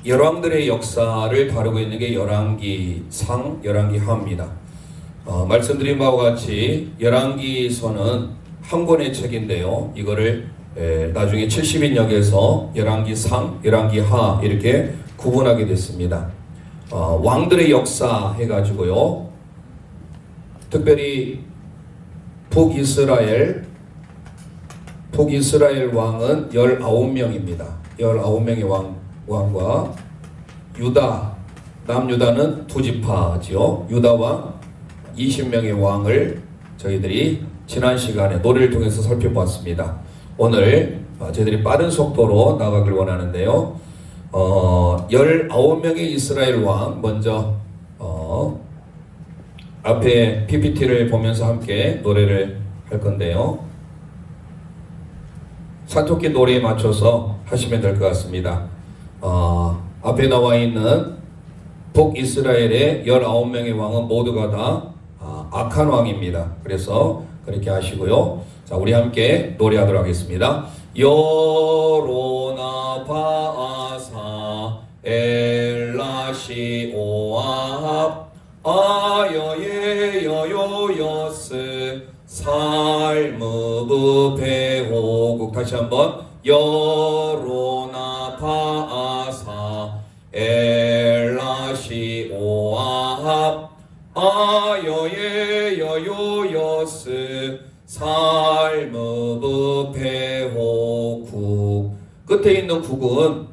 열왕들의 역사를 다루고 있는 게 열왕기상, 열왕기하입니다. 말씀드린 바와 같이 열왕기서는 한 권의 책인데요. 이거를 나중에 70인역에서 열왕기상, 열왕기하 이렇게 구분하게 됐습니다. 왕들의 역사 해가지고요. 특별히 북이스라엘 왕은 19명입니다. 19명의 왕과 유다, 남유다는 두 지파지요. 유다 왕 20명의 왕을 저희들이 지난 시간에 노래를 통해서 살펴보았습니다. 오늘 저희들이 빠른 속도로 나가길 원하는데요. 19명의 이스라엘 왕 먼저 앞에 PPT를 보면서 함께 노래를 할 건데요. 산토끼 노래에 맞춰서 하시면 될 것 같습니다. 앞에 나와 있는 북이스라엘의 19명의 왕은 모두가 다 악한 왕입니다. 그래서 그렇게 하시고요. 자, 우리 함께 노래하도록 하겠습니다. 여로나 바아사 엘라시 오압 아여예 여요여스 살무브 배호국. 다시 한번 여로나 바아사 엘라시 오압 아여예 여요여스 살무브 배호국. 끝에 있는 국은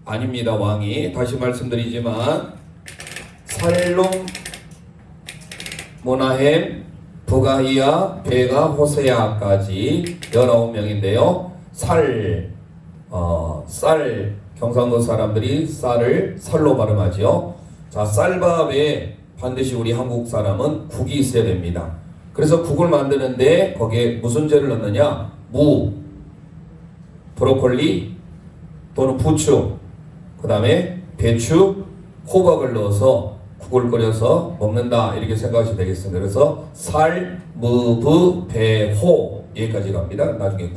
아닙니다. 왕이. 다시 말씀드리지만 살룸, 모나헴, 부가이아, 베가, 호세아까지 19명인데요. 쌀, 경상도 사람들이 쌀을 살로 발음하죠. 자, 쌀밥에 반드시 우리 한국 사람은 국이 있어야 됩니다. 그래서 국을 만드는데 거기에 무슨 재를 넣느냐? 무, 브로콜리 또는 부추, 그 다음에 배추, 호박을 넣어서 국을 끓여서 먹는다 이렇게 생각하시면 되겠습니다. 그래서 살, 무, 부, 배, 호 여기까지 갑니다. 나중에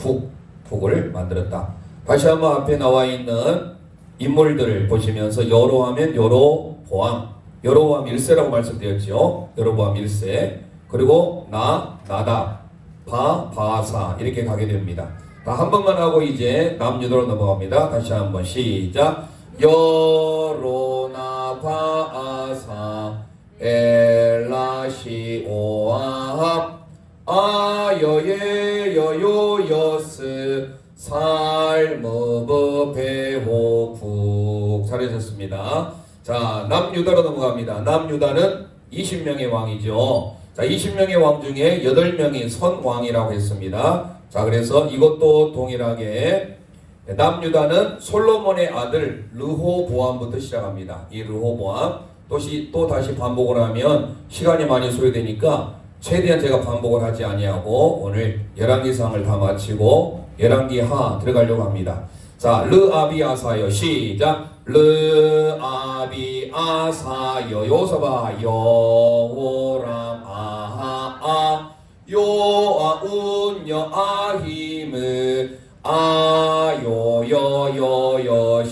국을 만들었다. 다시 한번 앞에 나와 있는 인물들을 보시면서 여로하면 여로보암, 여로보암 1세라고 말씀드렸죠. 여로보암 1세. 그리고 나다, 바사 이렇게 가게 됩니다. 다 한 번만 하고 이제 남유다로 넘어갑니다. 다시 한번 시작. 여로나 바아사 엘라시 오압 아여예 여요여스 살무브 배호국. 잘하셨습니다. 자, 남유다로 넘어갑니다. 남유다는 20명의 왕이죠. 자, 20명의 왕 중에 8명이 선왕이라고 했습니다. 자, 그래서 이것도 동일하게 남유다는 솔로몬의 아들 르호보암부터 시작합니다. 이 르호보암 또 다시 반복을 하면 시간이 많이 소요되니까 최대한 제가 반복을 하지 아니하고 오늘 열왕기상을 다 마치고 열왕기하 들어가려고 합니다. 자, 르아비아사여 시작. 르아비아사여 요서봐 여호람 아하 요아운여 아히므 아요여여여시.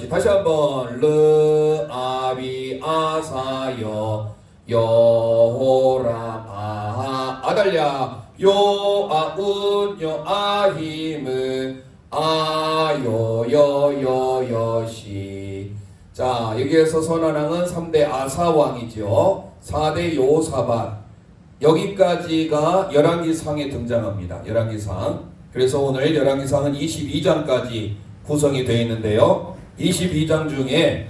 다시 한번 르아비아사여 여호람 아달랴 요아운여 아히므 아요여여여시. 자, 여기에서 선한왕은 3대 아사왕이죠. 4대 요사밧. 여기까지가 열왕기상에 등장합니다. 열왕기상. 그래서 오늘 열왕기상은 22장까지 구성이 되어 있는데요. 22장 중에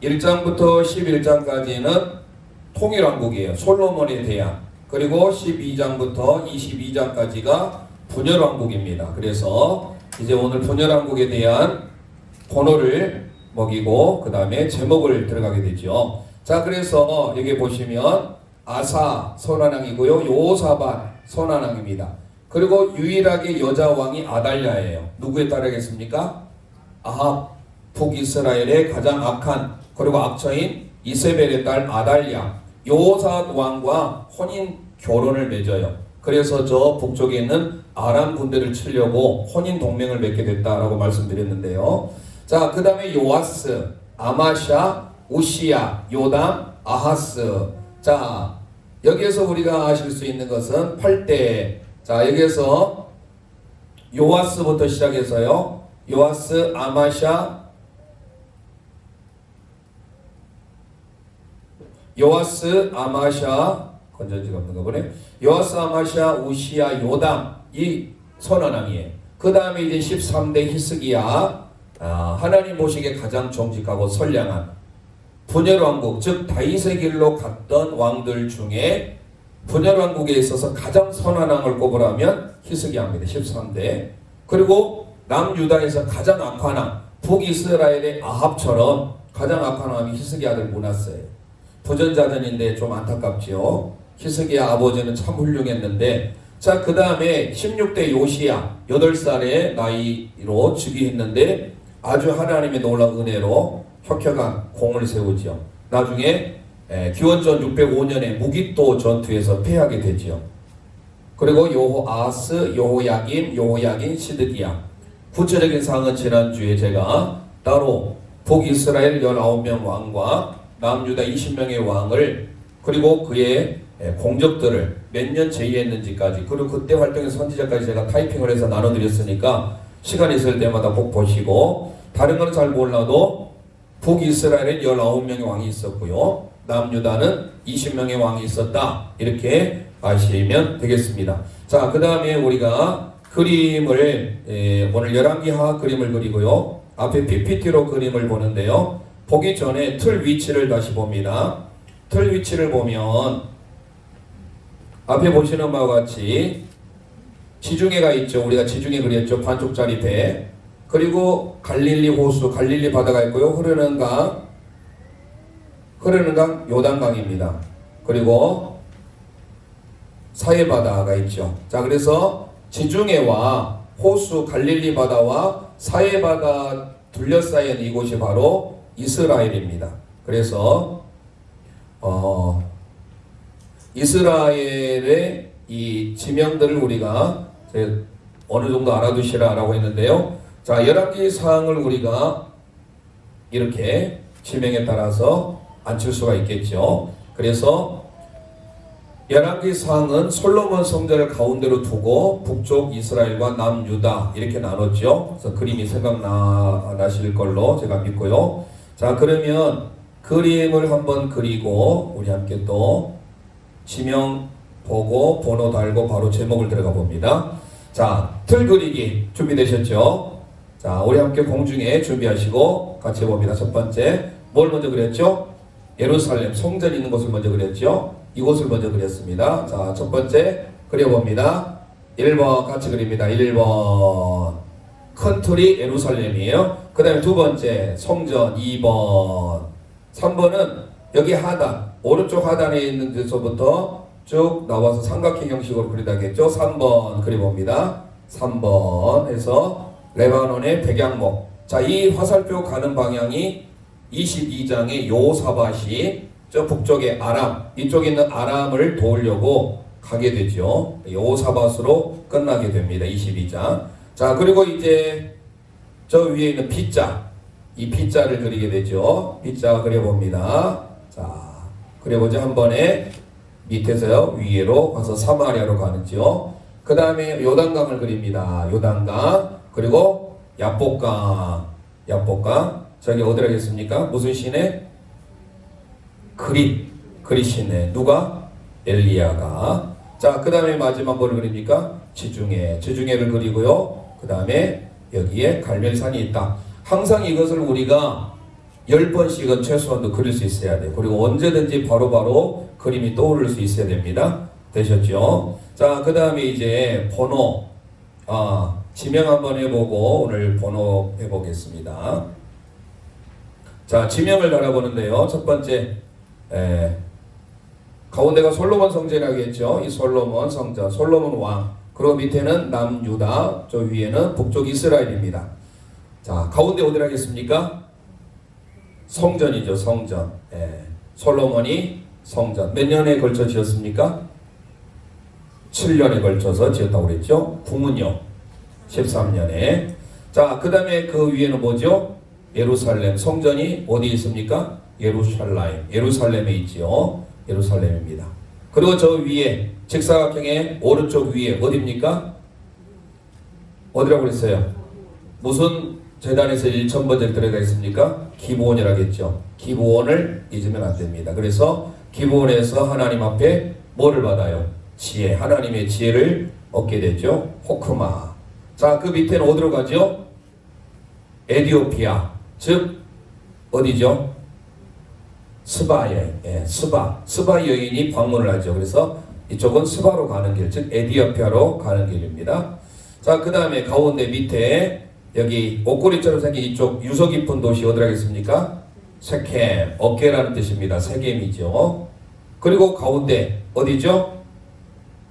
1장부터 11장까지는 통일왕국이에요. 솔로몬에 대한. 그리고 12장부터 22장까지가 분열왕국입니다. 그래서 이제 오늘 분열왕국에 대한 번호를 먹이고 그 다음에 제목을 들어가게 되죠. 자, 그래서 여기 보시면 아사 선한왕이고요. 요사밧 선한왕입니다. 그리고 유일하게 여자 왕이 아달랴예요. 누구에 따르겠습니까? 아합, 북이스라엘의 가장 악한 그리고 악처인 이세벨의 딸 아달랴. 요사 왕과 혼인 결혼을 맺어요. 그래서 저 북쪽에 있는 아람 군대를 치려고 혼인 동맹을 맺게 됐다라고 말씀드렸는데요. 자, 그 다음에 요아스. 아마샤, 우시야, 요담, 아하스. 자, 여기에서 우리가 아실 수 있는 것은 8대. 자, 여기에서 요아스부터 시작해서요. 요아스, 아마샤, 요아스, 아마샤, 건전지가 없는가 보네. 요아스, 아마샤, 우시야, 요담, 이 선언왕이에요. 그 다음에 이제 13대 히스기야, 하나님 보시기에 가장 정직하고 선량한 분열왕국, 즉 다윗의 길로 갔던 왕들 중에 분열왕국에 있어서 가장 선한 왕을 꼽으라면 히스기야입니다. 13대. 그리고 남유다에서 가장 악한 왕, 북이스라엘의 아합처럼 가장 악한 왕이 히스기야를 몰았어요. 부전자전인데 좀 안타깝지요. 히스기야 아버지는 참 훌륭했는데, 자, 그 다음에 16대 요시야 8살의 나이로 즉위했는데 아주 하나님의 놀라운 은혜로 혁혁한 공을 세우지요. 나중에 기원전 605년에 무기토 전투에서 패하게 되지요. 그리고 요호아스, 요호야긴, 시드기야. 구체적인 사항은 지난주에 제가 따로 북이스라엘 19명 왕과 남유다 20명의 왕을, 그리고 그의 공적들을 몇 년 제의했는지까지, 그리고 그때 활동의 선지자까지 제가 타이핑을 해서 나눠드렸으니까 시간 있을 때마다 꼭 보시고, 다른 건 잘 몰라도 북이스라엘엔 19명의 왕이 있었고요, 남유다는 20명의 왕이 있었다, 이렇게 아시면 되겠습니다. 자, 그 다음에 우리가 그림을 오늘 열왕기하 그림을 그리고요, 앞에 PPT로 그림을 보는데요, 보기 전에 틀 위치를 다시 봅니다. 틀 위치를 보면 앞에 보시는 바와 같이 지중해가 있죠. 우리가 지중해 그렸죠. 반쪽짜리 배. 그리고 갈릴리 호수, 갈릴리 바다가 있고요. 흐르는 강 요단강입니다. 그리고 사해바다가 있죠. 자, 그래서 지중해와 호수, 갈릴리 바다와 사해바다 둘러싸인 이곳이 바로 이스라엘입니다. 그래서 이스라엘의 이 지명들을 우리가 어느 정도 알아두시라라고 했는데요. 자, 열왕기 사항을 우리가 이렇게 지명에 따라서 앉힐 수가 있겠죠. 그래서 열왕기 사항은 솔로몬 성전을 가운데로 두고 북쪽 이스라엘과 남유다 이렇게 나눴죠. 그래서 그림이 생각나실 걸로 제가 믿고요. 자, 그러면 그림을 한번 그리고 우리 함께 또 지명 보고 번호 달고 바로 제목을 들어가 봅니다. 자, 틀 그리기 준비되셨죠? 자, 우리 함께 공중에 준비하시고 같이 봅니다. 첫 번째, 뭘 먼저 그렸죠? 예루살렘 성전 있는 곳을 먼저 그렸죠? 이곳을 먼저 그렸습니다. 자, 첫 번째 그려봅니다. 1번 같이 그립니다. 1번 큰 틀이 예루살렘이에요. 그 다음에 두 번째 성전 2번, 3번은 여기 하단, 오른쪽 하단에 있는 데서부터 쭉 나와서 삼각형 형식으로 그리다겠죠. 3번 그려봅니다. 3번 해서 레바논의 백양목. 자, 이 화살표 가는 방향이 22장의 요사밭이 저 북쪽의 아람, 이쪽에 있는 아람을 도우려고 가게 되죠. 요사밭으로 끝나게 됩니다. 22장. 자, 그리고 이제 저 위에 있는 B자, 이 B자를 그리게 되죠. B자 그려봅니다. 자, 그려보죠. 한 번에 밑에서요 위로 가서 사마리아로 가는지요. 그 다음에 요단강을 그립니다. 요단강. 그리고 야복강. 저기 어디라겠습니까? 무슨 시내? 그릿 시내. 누가? 엘리야가. 자, 그 다음에 마지막 뭐를 그립니까? 지중해를 그리고요. 그 다음에 여기에 갈멜산이 있다. 항상 이것을 우리가 10번씩은 최소한도 그릴 수 있어야 돼요. 그리고 언제든지 바로바로 그림이 떠오를 수 있어야 됩니다. 되셨죠? 자, 그 다음에 이제 번호, 지명 한번 해보고 오늘 번호 해보겠습니다. 자, 지명을 달아보는데요. 첫 번째, 가운데가 솔로몬 성전이라고 했죠. 이 솔로몬 성전, 솔로몬 왕. 그리고 밑에는 남유다, 저 위에는 북쪽 이스라엘입니다. 자, 가운데 어디라 하겠습니까? 성전이죠, 성전. 솔로몬이 성전. 몇 년에 걸쳐 지었습니까? 7년에 걸쳐서 지었다고 그랬죠. 궁은요, 13년에. 자, 그 다음에 그 위에는 뭐죠? 예루살렘. 성전이 어디 있습니까? 예루살렘에 있지요. 예루살렘입니다. 그리고 저 위에 직사각형의 오른쪽 위에 어디입니까? 어디라고 그랬어요? 무슨 재단에서 1,000번째를 들어가 있습니까? 기브온이라고 했죠. 기브온을 잊으면 안 됩니다. 그래서 기브온에서 하나님 앞에 뭐를 받아요? 지혜. 하나님의 지혜를 얻게 되죠. 호크마. 자, 그 밑에는 어디로 가죠? 에디오피아. 즉 어디죠? 스바 여인. 예, 스바 여인이 방문을 하죠. 그래서 이쪽은 스바로 가는 길, 즉 에디오피아로 가는 길입니다. 자, 그 다음에 가운데 밑에 여기 옷걸이처럼 생긴 이쪽 유서 깊은 도시 어디라겠습니까? 세겜, 어깨라는 뜻입니다. 세겜이죠. 그리고 가운데 어디죠?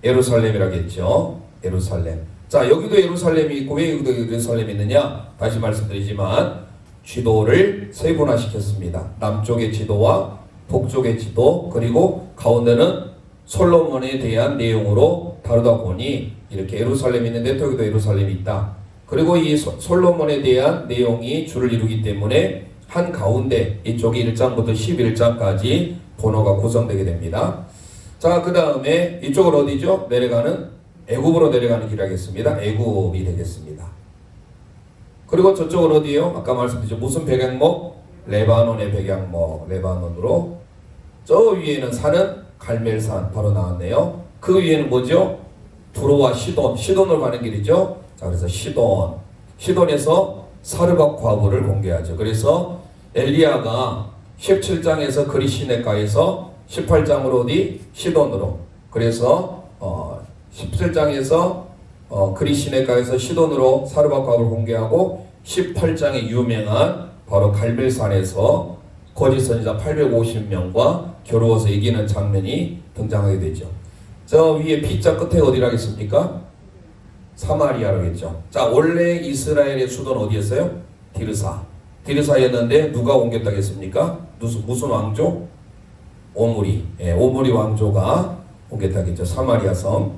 예루살렘이라겠죠. 예루살렘. 자, 여기도 예루살렘이 있고 왜 여기도 예루살렘이 있느냐? 다시 말씀드리지만 지도를 세분화시켰습니다. 남쪽의 지도와 북쪽의 지도, 그리고 가운데는 솔로몬에 대한 내용으로 다루다 보니 이렇게 예루살렘이 있는데 또 여기도 예루살렘이 있다. 그리고 이 솔로몬에 대한 내용이 줄을 이루기 때문에 한 가운데 이쪽이 1장부터 11장까지 번호가 구성되게 됩니다. 자, 그 다음에 이쪽은 어디죠? 내려가는 애굽으로 내려가는 길이겠습니다. 애굽이 되겠습니다. 그리고 저쪽은 어디예요? 아까 말씀드렸죠. 무슨 백양목? 레바논의 백양목. 레바논으로. 저 위에는 산은 갈멜산 바로 나왔네요. 그 위에는 뭐죠? 두로와 시돈으로 가는 길이죠. 자, 그래서 시돈에서 사르밧 과부를 공개하죠. 그래서 엘리야가 17장에서 그리시네가에서 18장으로 어디? 시돈으로. 그래서 17장에서 그리시네가에서 시돈으로 사르밧 과부를 공개하고 18장에 유명한 바로 갈멜산에서 거짓 선지자 850명과 겨루어서 이기는 장면이 등장하게 되죠. 저 위에 B자 끝에 어디라겠습니까? 사마리아라겠죠. 자, 원래 이스라엘의 수도는 어디였어요? 디르사였는데 누가 옮겼다겠습니까? 무슨 왕조? 오므리. 예, 오므리 왕조가 옮겼다겠죠. 사마리아 섬.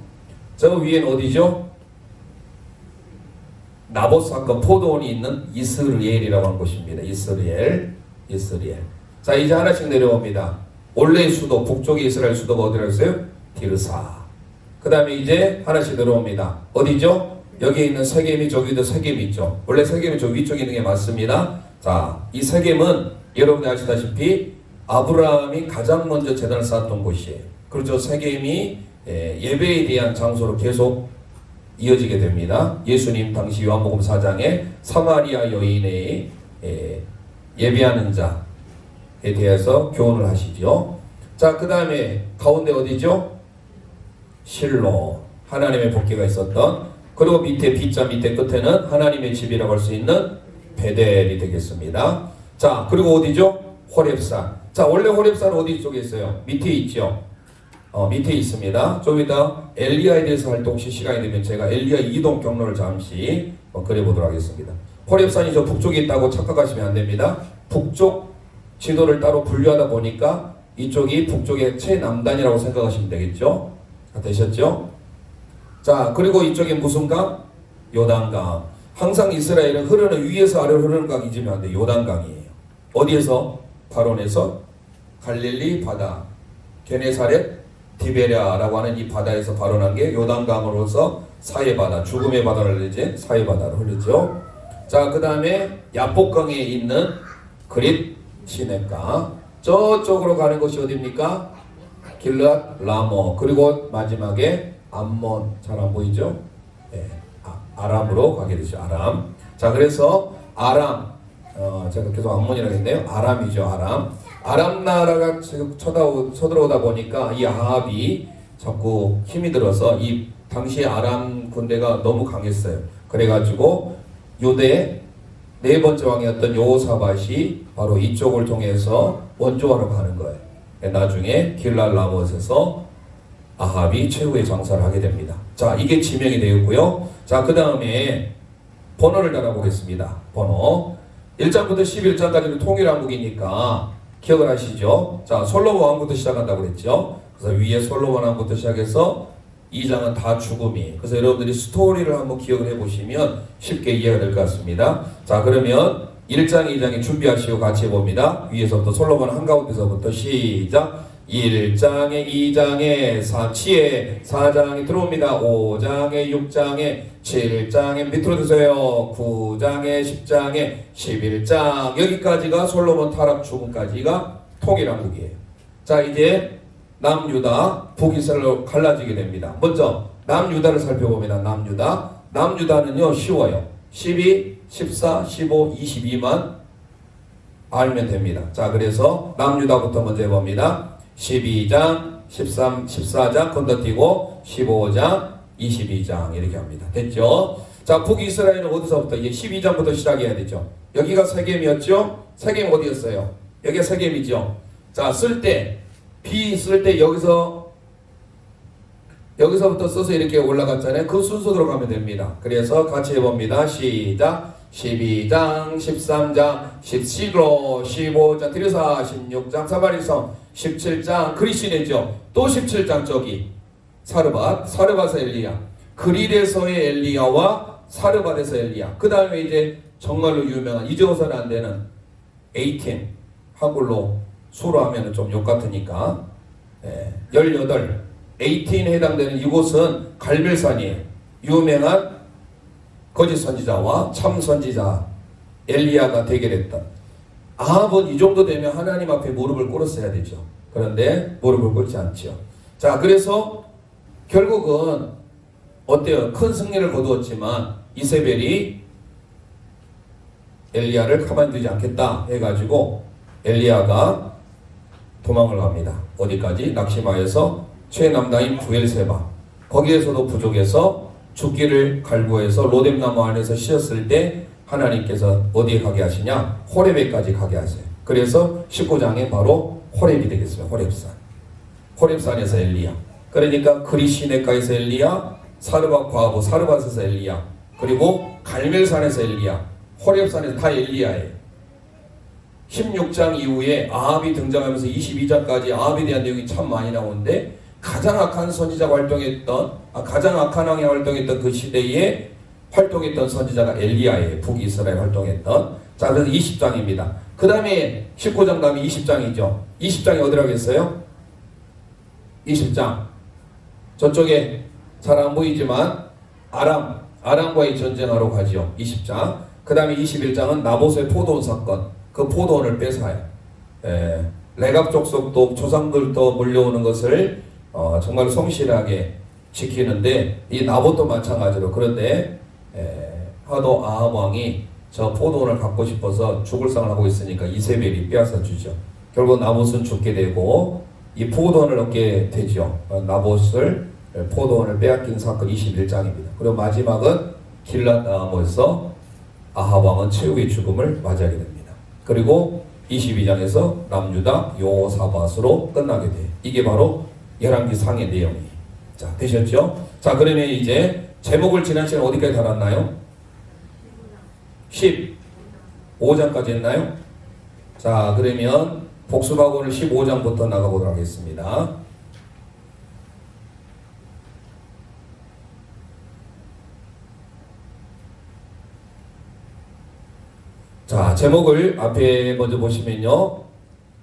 저 위에는 어디죠? 나봇 사건 포도원이 있는 이스르엘이라고 하는 곳입니다. 이스라엘. 자, 이제 하나씩 내려옵니다. 원래 수도, 북쪽의 이스라엘 수도가 어디라고 했어요? 디르사. 그 다음에 이제 하나씩 내려옵니다. 어디죠? 여기에 있는 세겜이, 저기도 세겜이 있죠. 원래 세겜이 저 위쪽에 있는 게 맞습니다. 자, 이 세겜은 여러분이 아시다시피 아브라함이 가장 먼저 제단을 쌓았던 곳이에요. 그렇죠. 세겜이 예배에 대한 장소로 계속 이어지게 됩니다. 예수님 당시 요한복음 4장에 사마리아 여인의 예배하는 자에 대해서 교훈을 하시죠. 자, 그 다음에 가운데 어디죠? 실로. 하나님의 복귀가 있었던. 그리고 밑에 B자 밑에 끝에는 하나님의 집이라고 할 수 있는 베델이 되겠습니다. 자, 그리고 어디죠? 호렙산. 자, 원래 호렙산은 어디 쪽에 있어요? 밑에 있죠. 밑에 있습니다. 좀 이따 엘리야에 대해서 할 때 혹시 시간이 되면 제가 엘리야 이동 경로를 잠시 그려보도록 하겠습니다. 호렙산이 저 북쪽에 있다고 착각하시면 안 됩니다. 북쪽 지도를 따로 분류하다 보니까 이쪽이 북쪽의 최남단이라고 생각하시면 되겠죠. 되셨죠? 자, 그리고 이쪽에 무슨 강? 요단강. 항상 이스라엘은 흐르는 위에서 아래로 흐르는 강이 잊으면 안 돼요. 요단강이에요. 어디에서? 바론에서 갈릴리 바다, 게네사렛, 디베랴라고 하는 이 바다에서 발원한 게 요단강으로서 사해바다, 죽음의 바다를 이제 사해바다로 흐르죠. 자, 그 다음에 야복강에 있는 그릿 시냇강. 저쪽으로 가는 곳이 어디입니까? 길르앗 라모. 그리고 마지막에 암몬. 잘 안 보이죠? 네. 아람으로 가게 되죠. 아람. 자, 그래서 아람. 제가 계속 암몬이라고 했네요. 아람이죠. 아람 나라가 지금 쳐들어오다 보니까 이 아합이 자꾸 힘이 들어서 이 당시 아람 군대가 너무 강했어요. 그래가지고 유대 네 번째 왕이었던 여호사밧이 바로 이쪽을 통해서 원조하러 가는 거예요. 나중에 길랄 라못에서 아합이 최후의 장사를 하게 됩니다. 자, 이게 지명이 되었고요. 자, 그 다음에 번호를 달아보겠습니다. 번호 1장부터 11장까지는 통일왕국이니까 기억을 하시죠? 자, 솔로몬 왕부터 시작한다고 그랬죠? 그래서 위에 솔로몬 왕부터 시작해서 2장은 다 죽음이에요. 그래서 여러분들이 스토리를 한번 기억을 해보시면 쉽게 이해가 될 것 같습니다. 자, 그러면 1장, 2장에 준비하시고 같이 해봅니다. 위에서부터 솔로몬 한가운데서부터 시작. 1장에 2장에 4장에 들어옵니다. 5장에 6장에 7장에 밑으로 드세요. 9장에 10장에 11장 여기까지가 솔로몬 타락 죽음까지가 통일왕국이에요. 자, 이제 남유다 북이스라엘로 갈라지게 됩니다. 먼저 남유다를 살펴봅니다. 남유다는요 쉬워요. 12, 14, 15, 22만 알면 됩니다. 자, 그래서 남유다부터 먼저 해봅니다. 12장, 13, 14장 건너뛰고 15장, 22장 이렇게 합니다. 됐죠? 자, 북이스라엘은 어디서부터? 이제 12장부터 시작해야 되죠. 여기가 세겜이었죠? 세겜 어디였어요? 여기가 세겜이죠. 자, 비 쓸 때 여기서부터 써서 이렇게 올라갔잖아요. 그 순서대로 가면 됩니다. 그래서 같이 해봅니다. 시작. 12장, 13장, 17로, 15장, 드려사, 16장, 사바리성, 17장, 그리시네죠. 또 17장 저기 사르밧에서 엘리야, 그릴에서의 엘리야와 사르밧에서 엘리야. 그 다음에 이제 정말로 유명한 잊어서는 안 되는 18, 한글로 수로 하면 좀 욕 같으니까 18 해당되는 이곳은 갈멜산이에요. 유명한 거짓 선지자와 참 선지자 엘리야가 대결했던. 아합은 이 정도 되면 하나님 앞에 무릎을 꿇었어야 되죠. 그런데 무릎을 꿇지 않죠. 자, 그래서 결국은 어때요? 큰 승리를 거두었지만 이세벨이 엘리야를 가만두지 않겠다 해가지고 엘리야가 도망을 갑니다. 어디까지? 낙시마에서 최남단인 부엘세바, 거기에서도 부족해서 죽기를 갈구해서 로뎀나무 안에서 쉬었을 때 하나님께서 어디에 가게 하시냐? 호렙에까지 가게 하세요. 그래서 19장에 바로 호렙이 되겠어요. 호렙산에서 엘리야. 그러니까 그리시네가에서 엘리야, 사르밧 과부 사르밧에서 엘리야, 그리고 갈멜산에서 엘리야, 호렙산에서 다 엘리야예요. 16장 이후에 아합이 등장하면서 22장까지 아합에 대한 내용이 참 많이 나오는데 가장 악한 선지자가 가장 악한 왕이 활동했던 그 시대에 활동했던 선지자가 엘리야예요. 북이스라엘 활동했던. 자, 그래서 20장입니다. 그 다음에 19장 다음에 20장이죠. 20장이 어디라고 했어요? 20장. 저쪽에 잘 안 보이지만 아람과의 전쟁하러 가죠. 20장. 그 다음에 21장은 나봇의 포도원 사건. 그 포도원을 뺏어요. 레갑 족속도 조상들도 몰려오는 것을 정말 성실하게 지키는데 이 나봇도 마찬가지로. 그런데 하도 아합 왕이 저 포도원을 갖고 싶어서 죽을 상을 하고 있으니까 이세벨이 빼앗아 주죠. 결국 나봇은 죽게 되고 이 포도원을 얻게 되죠. 나봇을 포도원을 빼앗긴 사건 21장입니다. 그리고 마지막은 길랏나무에서 아합 왕은 최후의 죽음을 맞이하게 됩니다. 그리고 22장에서 남유다 요사밧으로 끝나게 돼요. 이게 바로 열왕기 상의 내용이에요. 자, 되셨죠? 자, 그러면 이제 제목을 지난 시간에 어디까지 달았나요? 15장까지 했나요? 자, 그러면 복습하고 오늘 15장부터 나가보도록 하겠습니다. 자, 제목을 앞에 먼저 보시면요,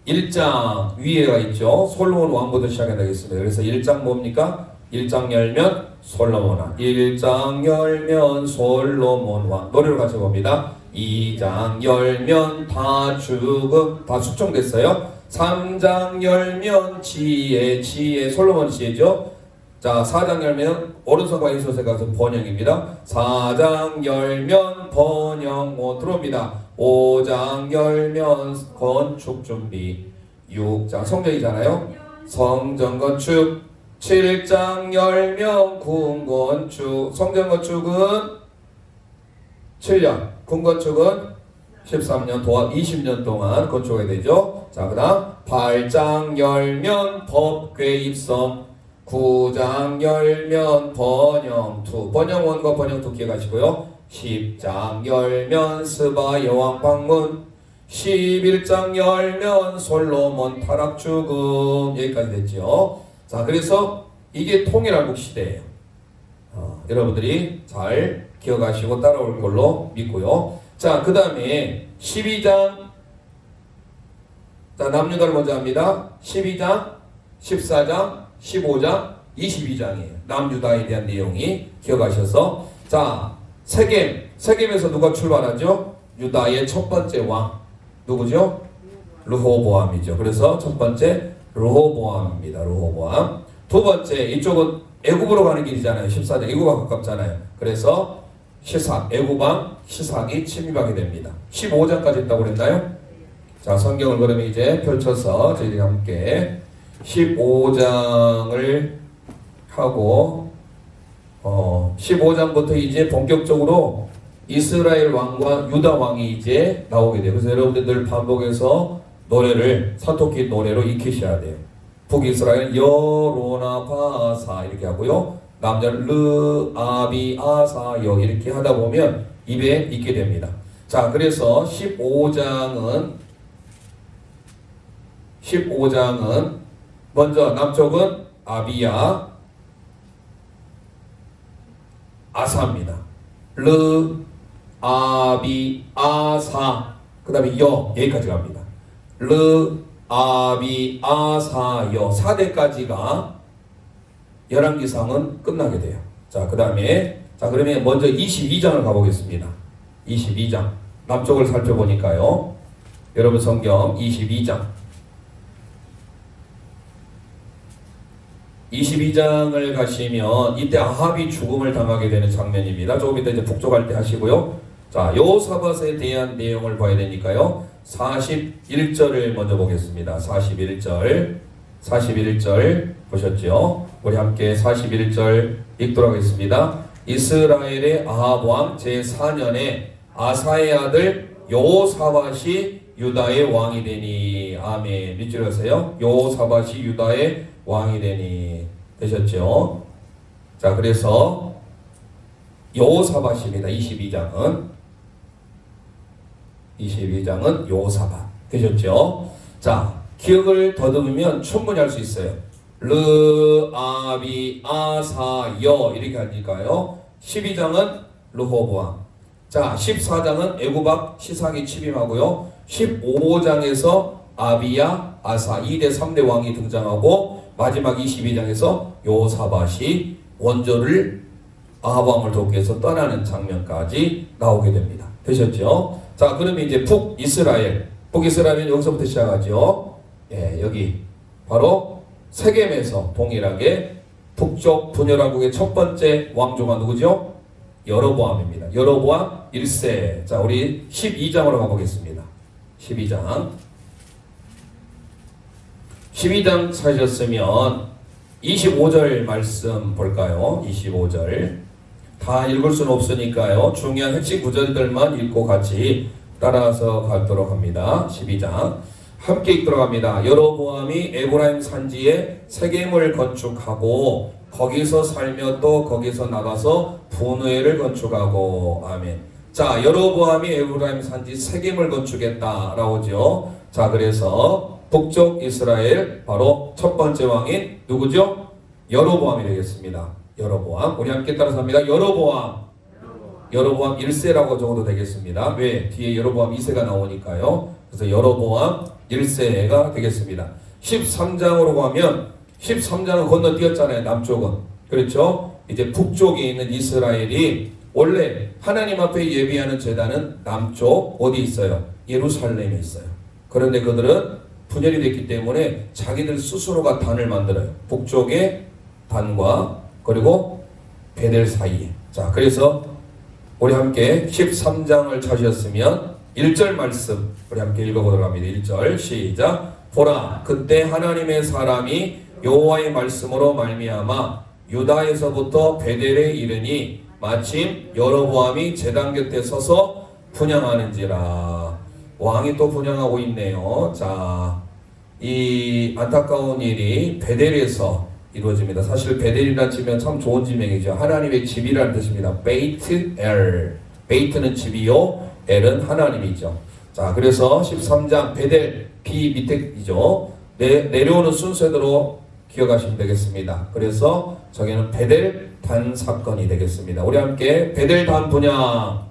1장 위에가 있죠. 솔로몬 왕부터 시작해 나겠습니다. 그래서 1장 뭡니까? 1장 열면 솔로몬 왕. 1장 열면 솔로몬 왕. 노래를 같이 봅니다. 2장 열면 다 죽음, 다 숙청됐어요. 3장 열면 지혜, 솔로몬 지혜죠. 자, 4장 열면 오른손과 왼손에 가서 번영입니다. 4장 열면 번영 들어옵니다. 5장 열면 건축 준비. 6장 성전이잖아요. 성전 건축. 7장 열면 궁 건축. 성전 건축은 7년, 궁 건축은 13년, 도합 20년 동안 건축해야 되죠. 자, 그 다음 8장 열면 법궤 입성. 9장 열면 번영 2, 번영 1과 번영 2 기억하시고요. 10장 열면 스바 여왕 방문. 11장 열면 솔로몬 타락 죽음. 여기까지 됐죠. 자, 그래서 이게 통일왕국 시대예요. 여러분들이 잘 기억하시고 따라올 걸로 믿고요. 자, 그 다음에 12장. 자, 남유다를 먼저 합니다. 12장, 14장, 15장, 22장이에요. 남유다에 대한 내용이 기억하셔서. 자, 세겜에서 누가 출발하죠? 유다의 첫 번째 왕. 누구죠? 르호보암이죠. 그래서 첫 번째 르호보암입니다. 르호보암. 두 번째, 이쪽은 애굽으로 가는 길이잖아요. 14장. 애굽과 가깝잖아요. 그래서 애굽왕 시삭이 침입하게 됩니다. 15장까지 있다고 그랬나요? 자, 성경을 그러면 이제 펼쳐서 저희들이 함께 15장을 하고 15장부터 이제 본격적으로 이스라엘 왕과 유다 왕이 이제 나오게 돼요. 그래서 여러분들 늘 반복해서 노래를 사토키 노래로 익히셔야 돼요. 북이스라엘은 여로나 바사 이렇게 하고요. 남자는 르 아비 아사 여 이렇게 하다 보면 입에 익게 됩니다. 자, 그래서 15장은 먼저 남쪽은 아비야 아사입니다. 르 아비 아사 그 다음에 여 여기까지 갑니다. 르 아비 아사 여 4대까지가 열왕기상은 끝나게 돼요. 자, 그 다음에 그러면 먼저 22장을 가보겠습니다. 22장 남쪽을 살펴보니까요. 여러분 성경 22장을 가시면 이때 아합이 죽음을 당하게 되는 장면입니다. 조금 이따 이제 북쪽할 때 하시고요. 자, 여호사밧에 대한 내용을 봐야 되니까요. 41절을 먼저 보겠습니다. 41절 보셨죠? 우리 함께 41절 읽도록 하겠습니다. 이스라엘의 아합 왕 제4년에 아사의 아들 여호사밧이 유다의 왕이 되니. 아멘. 밑줄 하세요. 여호사밧이 유다의 왕이 되니. 되셨죠? 자, 그래서 여호사밧입니다. 22장은 여호사밧. 되셨죠? 자, 기억을 더듬으면 충분히 할 수 있어요. 르 아비 아사 여 이렇게 하니까요. 12장은 르호보암. 자, 14장은 애굽왕 시삭이 침입하고요. 15장에서 아비야 아사 2대 3대 왕이 등장하고 마지막 22장에서 여호사밧이 원조를 아합 왕을 돕기 위해서 떠나는 장면까지 나오게 됩니다. 되셨죠? 자, 그러면 이제 북이스라엘은 여기서부터 시작하죠. 예, 여기 바로 세겜에서 동일하게 북쪽 분열왕국의 첫 번째 왕조가 누구죠? 여로보암입니다. 여로보암 1세. 자, 우리 12장으로 가보겠습니다. 12장 찾으셨으면 25절 말씀 볼까요? 25절. 다 읽을 수는 없으니까요. 중요한 핵심 구절들만 읽고 같이 따라서 가도록 합니다. 12장. 함께 읽도록 합니다. 여로보암이 에브라임 산지에 세겜을 건축하고 거기서 살며 또 거기서 나가서 분회를 건축하고. 아멘. 자, 여로보암이 에브라임 산지 세겜을 건축했다 라고죠. 자, 그래서 북쪽 이스라엘 바로 첫 번째 왕인 누구죠? 여로보암이 되겠습니다. 여로보암. 우리 함께 따라서 합니다. 여로보암 1세라고 적어도 되겠습니다. 왜? 뒤에 여로보암 2세가 나오니까요. 그래서 여로보암 1세가 되겠습니다. 13장으로 가면 13장은 건너뛰었잖아요. 남쪽은. 그렇죠? 이제 북쪽에 있는 이스라엘이 원래 하나님 앞에 예비하는 제단은 남쪽 어디 있어요? 예루살렘에 있어요. 그런데 그들은 분열이 됐기 때문에 자기들 스스로가 단을 만들어요. 북쪽에 단과 그리고 베델 사이에. 자, 그래서 우리 함께 13장을 찾으셨으면 1절 말씀 우리 함께 읽어보도록 합니다. 1절 시작. 보라, 그때 하나님의 사람이 여호와의 말씀으로 말미암아 유다에서부터 베델에 이르니 마침 여로보암이 제단 곁에 서서 분향하는지라. 왕이 또 분향하고 있네요. 자, 이 안타까운 일이 베델에서 이루어집니다. 사실 베델이라는 지명 참 좋은 지명이죠. 하나님의 집이라는 뜻입니다. 베이트 엘. 베이트는 집이요, 엘은 하나님이죠. 자, 그래서 13장 베델 B 밑에이죠. 내려오는 순서대로 기억하시면 되겠습니다. 그래서 저기는 베델 단 사건이 되겠습니다. 우리 함께 베델 단 분향.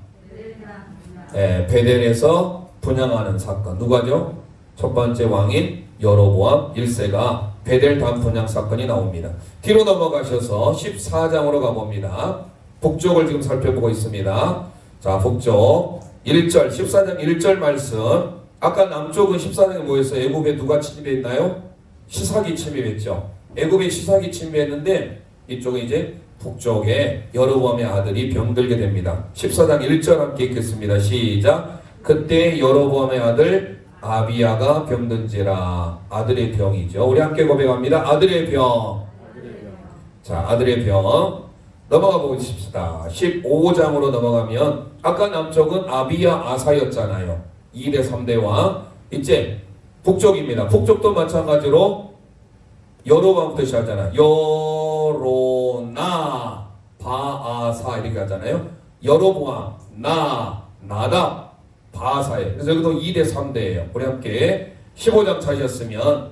베델에서 분향하는 사건. 누가죠? 첫 번째 왕인 여로보암 1세가 베델 단 분향 사건이 나옵니다. 뒤로 넘어가셔서 14장으로 가봅니다. 북쪽을 지금 살펴보고 있습니다. 자, 북쪽 1절 14장 1절 말씀. 아까 남쪽은 14장에 뭐였어요? 애굽에 누가 침입했나요? 시삭이 침입했죠. 애굽에 시삭이 침입했는데 이쪽은 이제 북쪽에 여로보암의 아들이 병들게 됩니다. 14장 1절 함께 읽겠습니다. 시작. 그때 여로보암의 아들 아비야가 병든지라. 아들의 병이죠. 우리 함께 고백합니다. 아들의 병. 자, 아들의 병. 넘어가 보십시다. 15장으로 넘어가면 아까 남쪽은 아비야 아사였잖아요. 2대 3대 왕. 이제 북쪽입니다. 북쪽도 마찬가지로 여로보암부터 시작하잖아요. 여로나 바아사 이렇게 하잖아요. 여로보암 나답 바아사에. 그래서 여기도 2대 3대예요. 우리 함께 15장 찾으셨으면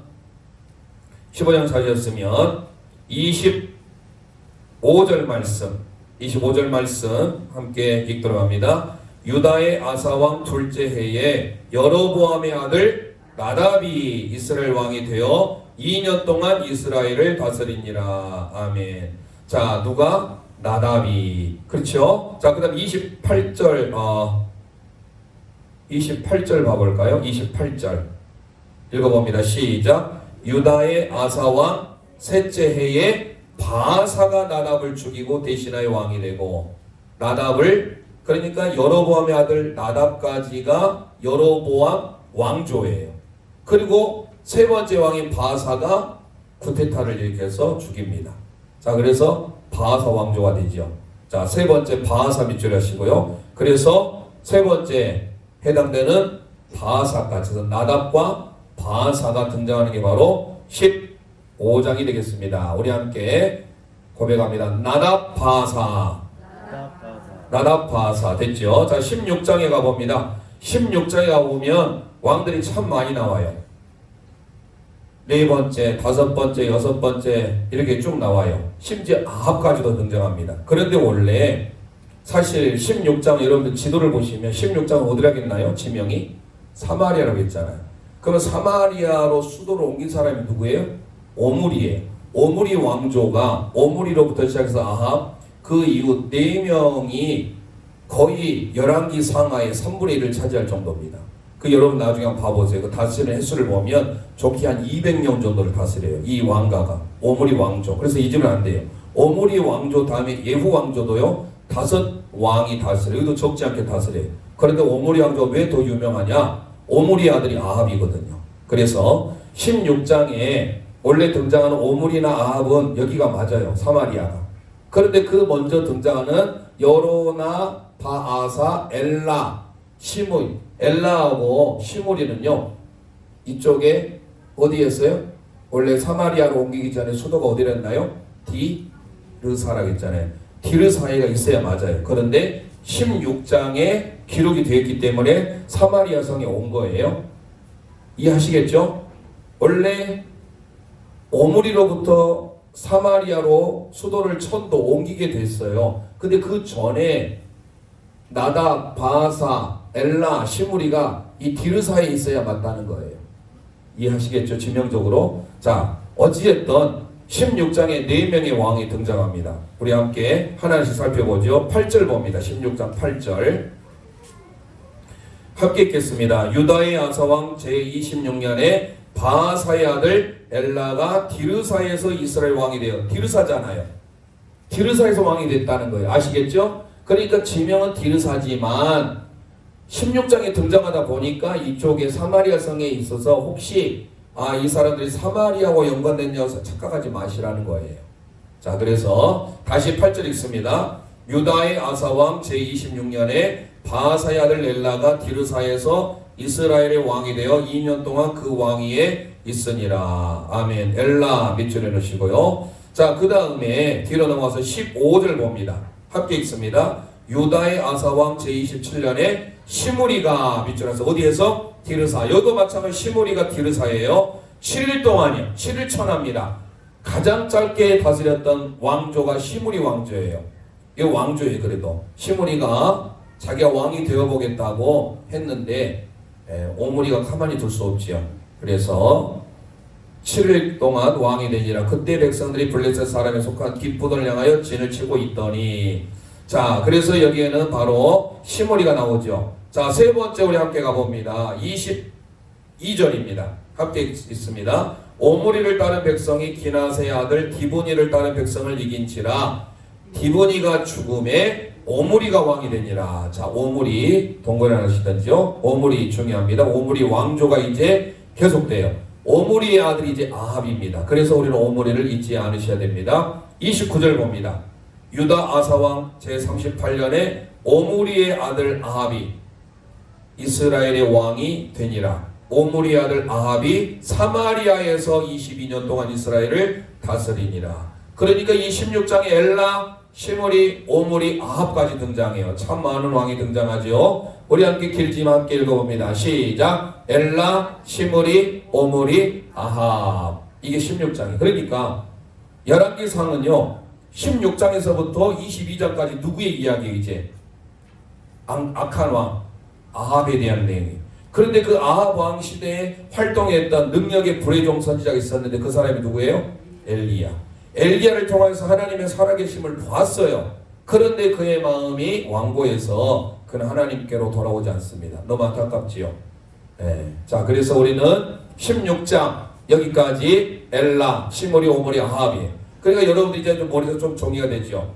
25절 말씀 함께 읽도록 합니다. 유다의 아사왕 둘째 해에 여로보암의 아들 나답이 이스라엘 왕이 되어 2년 동안 이스라엘을 다스리니라. 아멘. 자, 누가? 나답이. 그렇죠? 자, 그 다음 28절 봐볼까요? 28절 읽어봅니다. 시작. 유다의 아사왕 셋째 해에 바아사가 나답을 죽이고 대신하여 왕이 되고. 나답을, 그러니까 여로보암의 아들 나답까지가 여로보암 왕조예요. 그리고 세 번째 왕인 바아사가 쿠데타를 일으켜서 죽입니다. 자, 그래서 바아사 왕조가 되죠. 자, 세 번째 바아사 밑줄 하시고요. 그래서 세 번째 해당되는 바아사까지 해서 나답과 바아사가 등장하는 게 바로 15장이 되겠습니다. 우리 함께 고백합니다. 나답 바아사. 나답 바아사 됐죠? 자, 16장에 가봅니다. 16장에 가보면 왕들이 참 많이 나와요. 네 번째, 다섯 번째, 여섯 번째 이렇게 쭉 나와요. 심지어 아합까지도 등장합니다. 그런데 원래 사실 16장 여러분들 지도를 보시면 16장은 어디라 했나요? 지명이 사마리아라고 했잖아요. 그러면 사마리아로 수도를 옮긴 사람이 누구예요? 오므리예요. 오므리 왕조가 오므리로부터 시작해서 아합 그 이후 4명이 거의 열왕기 상하의 3분의 1을 차지할 정도입니다. 그 여러분 나중에 한번 봐보세요. 그 다스리는 횟수를 보면 좋게 한 200년 정도를 다스려요. 이 왕가가 오므리 왕조. 그래서 잊으면 안 돼요. 오므리 왕조 다음에 예후 왕조도요 5 왕이 다스려요. 여기도 적지 않게 다스려요. 그런데 오므리 왕조가 왜 더 유명하냐? 오므리 아들이 아합이거든요. 그래서 16장에 원래 등장하는 오므리나 아합은 여기가 맞아요. 사마리아가. 그런데 그 먼저 등장하는 여로나 바아사 엘라 시므이 엘라하고 시므리는요 이쪽에 어디였어요? 원래 사마리아로 옮기기 전에 수도가 어디랬나요? 디르사라고 했잖아요. 디르사이가 있어야 맞아요. 그런데 16장에 기록이 되어 있기 때문에 사마리아 성에 온 거예요. 이해하시겠죠? 원래 오므리로부터 사마리아로 수도를 천도 옮기게 됐어요. 근데 그 전에 나답, 바아사, 엘라, 시므리가 이 디르사에 있어야 맞다는 거예요. 이해하시겠죠? 지명적으로. 자, 어찌됐든 16장에 4명의 왕이 등장합니다. 우리 함께 하나씩 살펴보죠. 8절 봅니다. 16장 8절 함께 읽겠습니다. 유다의 아사왕 제26년에 바아사의 아들 엘라가 디르사에서 이스라엘 왕이 되어. 디르사잖아요. 디르사에서 왕이 됐다는 거예요. 아시겠죠? 그러니까 지명은 디르사지만 16장에 등장하다 보니까 이쪽에 사마리아 성에 있어서 혹시 이 사람들이 사마리아와 연관됐냐고 착각하지 마시라는 거예요. 자, 그래서 다시 8절 읽습니다. 유다의 아사왕 제26년에 바아사의 아들 엘라가 디르사에서 이스라엘의 왕이 되어 2년 동안 그 왕위에 있으니라. 아멘. 엘라 밑줄에 넣으시고요. 자, 그 다음에 뒤로 넘어가서 15절 봅니다. 함께 읽습니다. 유다의 아사왕 제27년에 시므리가 밑줄에서 어디에서? 디르사. 여기도 마찬가지로 시므리가 디르사예요. 7일 동안이요. 7일 천합니다. 가장 짧게 다스렸던 왕조가 시므리 왕조예요. 이 왕조예요. 그래도 시므리가 자기가 왕이 되어보겠다고 했는데 오므리가 가만히 둘 수 없지요. 그래서 7일 동안 왕이 되니라. 그때 백성들이 블레셋 사람에 속한 깃붓을 향하여 진을 치고 있더니, 자, 그래서 여기에는 바로 시므리가 나오죠. 자, 세 번째 우리 함께 가봅니다. 22절입니다. 함께 있습니다. 오므리를 따른 백성이 기나세의 아들 디브니를 따른 백성을 이긴지라. 디브니가 죽음에 오므리가 왕이 되니라. 자, 오므리 동거래 하시던지요. 오므리 중요합니다. 오므리 왕조가 이제 계속돼요. 오므리의 아들이 이제 아합입니다. 그래서 우리는 오므리를 잊지 않으셔야 됩니다. 29절 봅니다. 유다 아사왕 제38년에 오므리의 아들 아합이 이스라엘의 왕이 되니라. 오므리의 아들 아합이 사마리아에서 22년 동안 이스라엘을 다스리니라. 그러니까 이 16장에 엘라, 시므리, 오므리, 아합까지 등장해요. 참 많은 왕이 등장하죠. 우리 함께 길지만 함께 읽어봅니다. 시작. 엘라, 시므리, 오므리, 아합. 이게 16장이에요. 그러니까 열왕기상은요 16장에서부터 22장까지 누구의 이야기? 이제 악한 왕 아합에 대한 내용이에요. 그런데 그 아합 왕 시대에 활동했던 능력의 불의 종 선지자가 있었는데 그 사람이 누구예요? 엘리야. 엘리야를 통해서 하나님의 살아계심을 보았어요. 그런데 그의 마음이 완고해서 그는 하나님께로 돌아오지 않습니다. 너무 안타깝지요. 네. 자, 그래서 우리는 16장 여기까지 엘라, 시므리, 오므리, 아합이에요. 그러니까 여러분들 이제 좀 머리가 좀 정리가 되죠.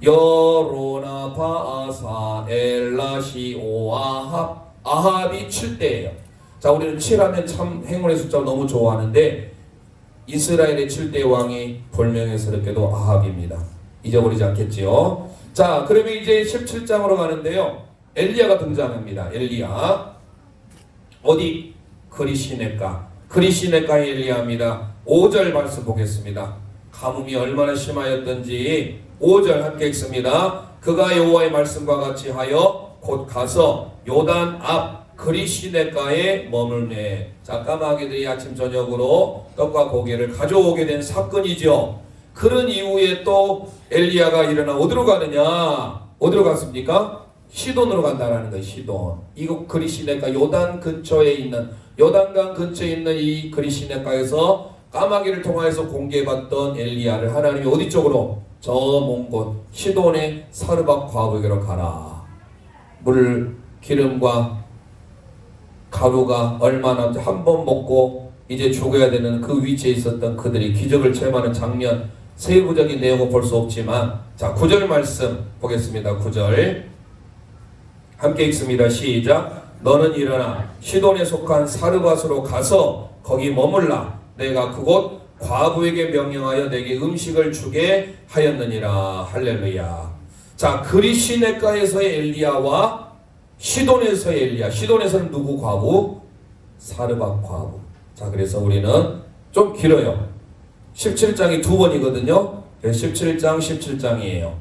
여로나, 바아사, 엘라, 시오, 아합. 아합이 7대예요. 자, 우리는 7하면 참 행운의 숫자를 너무 좋아하는데 이스라엘의 7대 왕이 불명예스럽게도 아합입니다. 잊어버리지 않겠지요. 자, 그러면 이제 17장으로 가는데요. 엘리야가 등장합니다. 엘리야. 어디? 그리시네가. 그리시네가의 엘리야입니다. 5절 말씀 보겠습니다. 가뭄이 얼마나 심하였던지 5절 함께 읽습니다. 그가 여호와의 말씀과 같이 하여 곧 가서 요단 앞 그리시네가에 머물매. 자, 까마귀들이 아침 저녁으로 떡과 고기를 가져오게 된 사건이죠. 그런 이후에 또 엘리야가 일어나 어디로 가느냐? 어디로 갔습니까? 시돈으로 간다라는 거예요. 시돈. 이곳 그리시네가 요단 근처에 있는, 요단강 근처에 있는 이 그리시네가에서 까마귀를 통하여서 공개받던 엘리야를 하나님이 어디 쪽으로? 저 먼 곳 시돈의 사르밧 과부에게로 가라. 물, 기름과 가루가 얼마 남지 한 번 먹고 이제 죽어야 되는 그 위치에 있었던 그들이 기적을 체험하는 장면, 세부적인 내용은 볼 수 없지만, 자, 9절 말씀 보겠습니다. 9절 함께 읽습니다. 시작. 너는 일어나 시돈에 속한 사르밧으로 가서 거기 머물라. 내가 그곳 과부에게 명령하여 내게 음식을 주게 하였느니라. 할렐루야. 자, 그리시네가에서의 엘리야와 시돈에서의 엘리야. 시돈에서는 누구 과부? 사르밧 과부. 자, 그래서 우리는 좀 길어요. 17장이 두 번이거든요. 17장 17장이에요.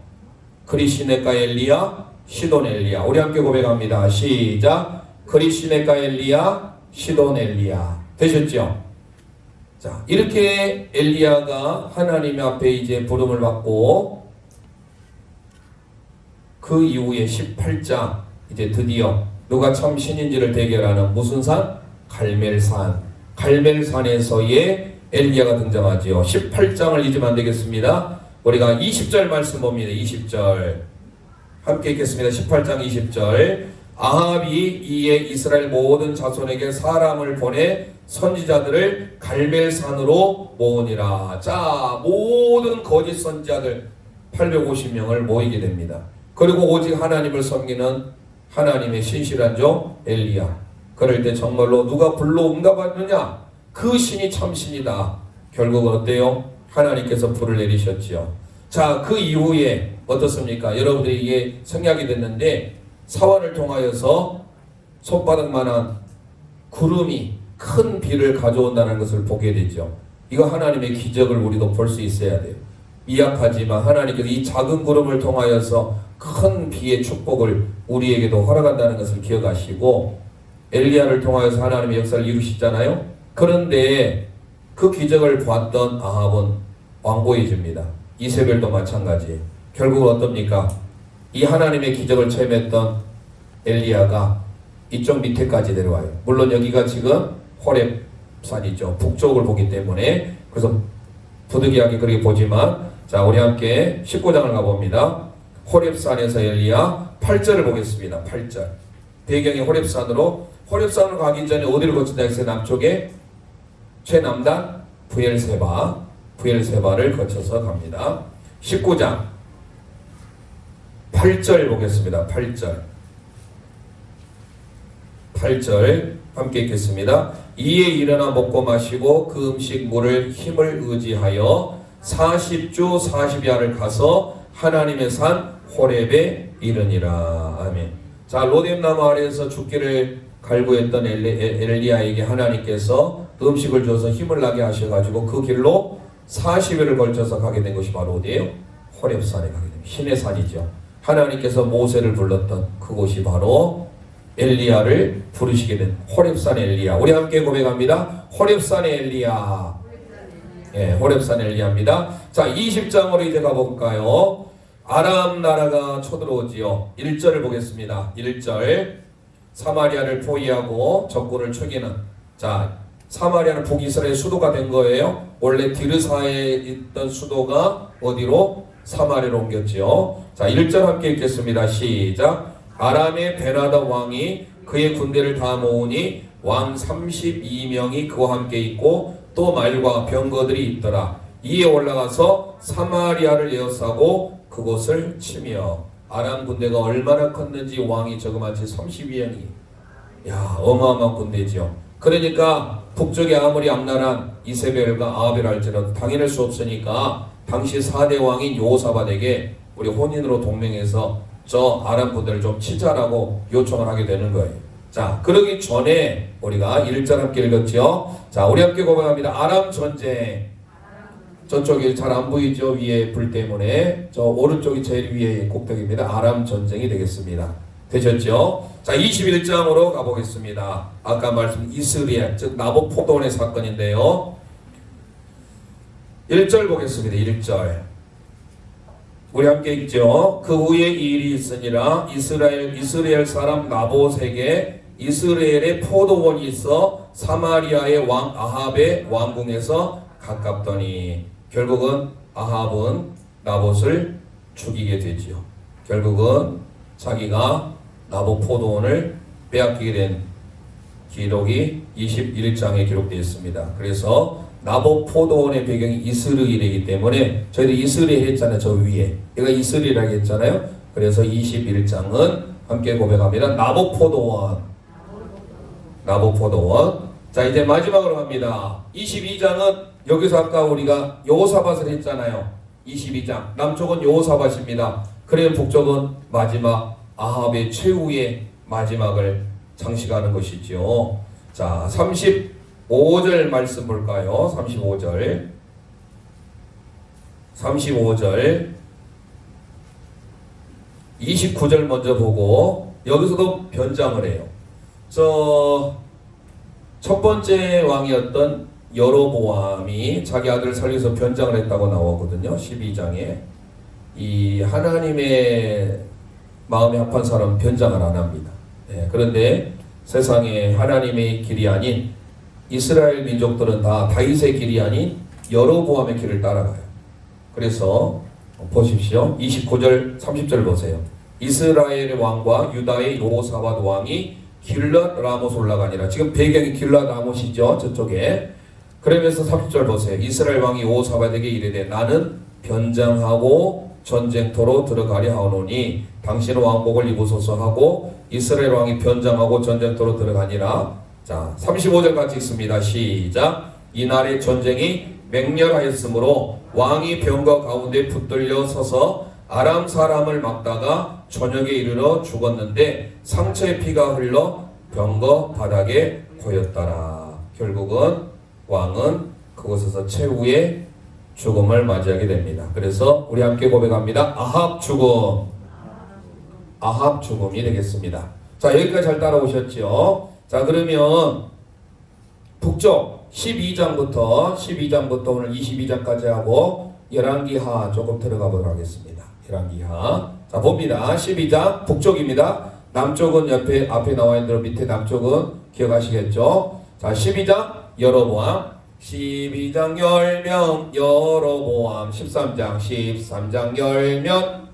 그리시네가 엘리야, 시돈 엘리야. 우리 함께 고백합니다. 시작. 그리시네가 엘리야, 시돈 엘리야. 되셨죠? 자, 이렇게 엘리야가 하나님 앞에 이제 부름을 받고 그 이후에 18장 이제 드디어 누가 참 신인지를 대결하는 무슨 산? 갈멜산. 갈멜산에서의 엘리야가 등장하지요. 18장을 잊으면 안 되겠습니다. 우리가 20절 말씀 봅니다. 20절 함께 읽겠습니다. 18장 20절. 아합이 이에 이스라엘 모든 자손에게 사람을 보내 선지자들을 갈멜산으로 모으니라. 자, 모든 거짓 선지자들 850명을 모이게 됩니다. 그리고 오직 하나님을 섬기는 하나님의 신실한 종 엘리야. 그럴 때 정말로 누가 불로 응답하느냐? 그 신이 참 신이다. 결국은 어때요? 하나님께서 불을 내리셨지요. 자, 그 이후에 어떻습니까? 여러분들이 이게 생략이 됐는데 사원을 통하여서 손바닥만한 구름이 큰 비를 가져온다는 것을 보게 되죠. 이거 하나님의 기적을 우리도 볼 수 있어야 돼요. 미약하지만 하나님께서 이 작은 구름을 통하여서 큰 비의 축복을 우리에게도 허락한다는 것을 기억하시고, 엘리야를 통하여서 하나님의 역사를 이루시잖아요. 그런데 그 기적을 보았던 아합은 완고해집니다. 이세벨도 마찬가지예요. 결국은 어떻습니까? 이 하나님의 기적을 체험했던 엘리야가 이쪽 밑에까지 내려와요. 물론 여기가 지금 호렙산이죠. 북쪽을 보기 때문에. 그래서 부득이하게 그렇게 보지만, 자, 우리 함께 19장을 가봅니다. 호렙산에서 엘리야 8절을 보겠습니다. 8절. 배경이 호렙산으로 가기 전에 어디를 거친다 했어요? 남쪽에 최남단 부엘세바를 거쳐서 갑니다. 19장 8절 보겠습니다. 8절 함께 읽겠습니다. 이에 일어나 먹고 마시고 그 음식 물을 힘을 의지하여 40주 40야를 가서 하나님의 산 호렙에 이르니라. 아멘. 자, 로뎀나무 아래에서 죽기를 갈구했던 엘리야에게 하나님께서 음식을 줘서 힘을 나게 하셔가지고 그 길로 40일을 걸쳐서 가게 된 것이 바로 어디예요? 호렙산에 가게 됩니다. 신의 산이죠. 하나님께서 모세를 불렀던 그곳이 바로 엘리야를 부르시게 된 호렙산 엘리야. 우리 함께 고백합니다. 호렙산의 엘리야. 예, 호렙산 엘리야입니다. 자, 20장으로 이제 가볼까요? 아람 나라가 쳐들어오지요. 1절을 보겠습니다. 1절. 사마리아를 포위하고 적군을 초기는, 자, 사마리아는 북이스라엘 수도가 된 거예요. 원래 디르사에 있던 수도가 어디로? 사마리아로 옮겼지요. 자, 1절 함께 읽겠습니다. 시작. 아람의 베나다 왕이 그의 군대를 다 모으니 왕 32명이 그와 함께 있고 또 말과 병거들이 있더라. 이에 올라가서 사마리아를 에워싸고 그곳을 치며. 아람 군대가 얼마나 컸는지 왕이 저그마치 32명이. 야, 어마어마한 군대죠. 그러니까 북쪽에 아무리 악랄한 이세벨과 아벨할지라도 당해낼 수 없으니까 당시 4대 왕인 여호사밧에게 우리 혼인으로 동맹해서 저 아람 군대를 좀 치자라고 요청을 하게 되는 거예요. 자, 그러기 전에 우리가 1절 함께 읽었죠. 자, 우리 함께 고백합니다. 아람 전쟁. 저쪽이 잘 안 보이죠? 위에 불 때문에. 저 오른쪽이 제일 위에 꼭대기입니다. 아람 전쟁이 되겠습니다. 되셨죠? 자, 21장으로 가보겠습니다. 아까 말씀 이스라엘, 즉 나봇 포도원의 사건인데요. 1절 보겠습니다. 1절. 우리 함께 읽죠. 그 후에 이 일이 있으니라. 이스라엘 사람 나봇에게 이스라엘의 포도원이 있어 사마리아의 왕 아합의 왕궁에서 가깝더니. 결국은 아합은 나봇을 죽이게 되지요. 결국은 자기가 나봇 포도원을 빼앗기게 된 기록이 21장에 기록되어 있습니다. 그래서 나봇 포도원의 배경이 이스라엘이기 때문에 저희도 이스라엘 했잖아요. 저 위에 얘가 이스라엘이라고 했잖아요. 그래서 21장은 함께 고백합니다. 나봇 포도원. 자, 이제 마지막으로 갑니다. 22장은 여기서 아까 우리가 여호사밧을 했잖아요. 22장 남쪽은 여호사밧입니다. 그래 북쪽은 마지막 아합의 최후의 마지막을 장식하는 것이죠. 자, 35절 말씀 볼까요? 35절 29절 먼저 보고 여기서도 변장을 해요. 첫 번째 왕이었던 여로보암이 자기 아들을 살려서 변장을 했다고 나오거든요. 12장에. 이 하나님의 마음에 합한 사람은 변장을 안 합니다. 네, 그런데 세상에 하나님의 길이 아닌 이스라엘 민족들은 다 다윗의 길이 아닌 여로보암의 길을 따라가요. 그래서 보십시오. 29절 30절 보세요. 이스라엘의 왕과 유다의 여호사밧 왕이 길랏 라못 올라가니라. 지금 배경이 길랏 라못이죠. 저쪽에. 그러면서 30절 보세요. 이스라엘 왕이 여호사밧에게 이르되 나는 변장하고 전쟁터로 들어가려 하오노니 당신은 왕복을 입으소서 하고 이스라엘 왕이 변장하고 전쟁터로 들어가니라. 자, 35절 같이 읽습니다. 시작. 이날의 전쟁이 맹렬하였으므로 왕이 병거 가운데 붙들려 서서 아람 사람을 막다가 저녁에 이르러 죽었는데 상처의 피가 흘러 병거 바닥에 고였더라. 결국은 왕은 그곳에서 최후의 죽음을 맞이하게 됩니다. 그래서 우리 함께 고백합니다. 아합 죽음이 되겠습니다. 자, 여기까지 잘 따라오셨죠? 자, 그러면 북쪽 12장부터 오늘 22장까지 하고 열왕기하 조금 들어가 보도록 하겠습니다. 열왕기하. 자, 봅니다. 12장 북쪽입니다. 남쪽은 앞에 나와 있는 대로 밑에 남쪽은 기억하시겠죠? 자, 12장 여로보암. 12장 열면 여로보암. 13장 열면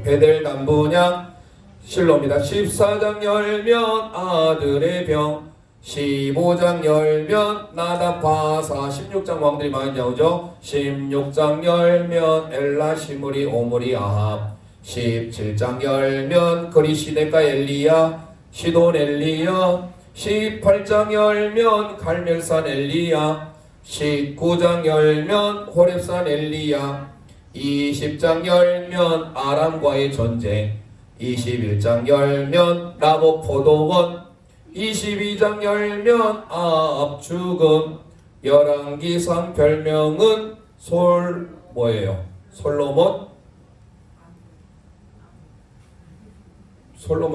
베델단 분향 실로입니다. 14장 열면 아들의 병. 15장 열면 나답바사. 16장 왕들이 많이 나오죠. 16장 열면 엘라 시므리 오므리 아합. 17장 열면 그리시데가 엘리야 시돈 엘리야. 18장 열면 갈멜산 엘리야. 19장 열면 호렙산 엘리야. 20장 열면 아람과의 전쟁. 21장 열면 나봇 포도원. 22장 열면 아합 죽음. 열왕기상 별명은 뭐예요? 솔로몬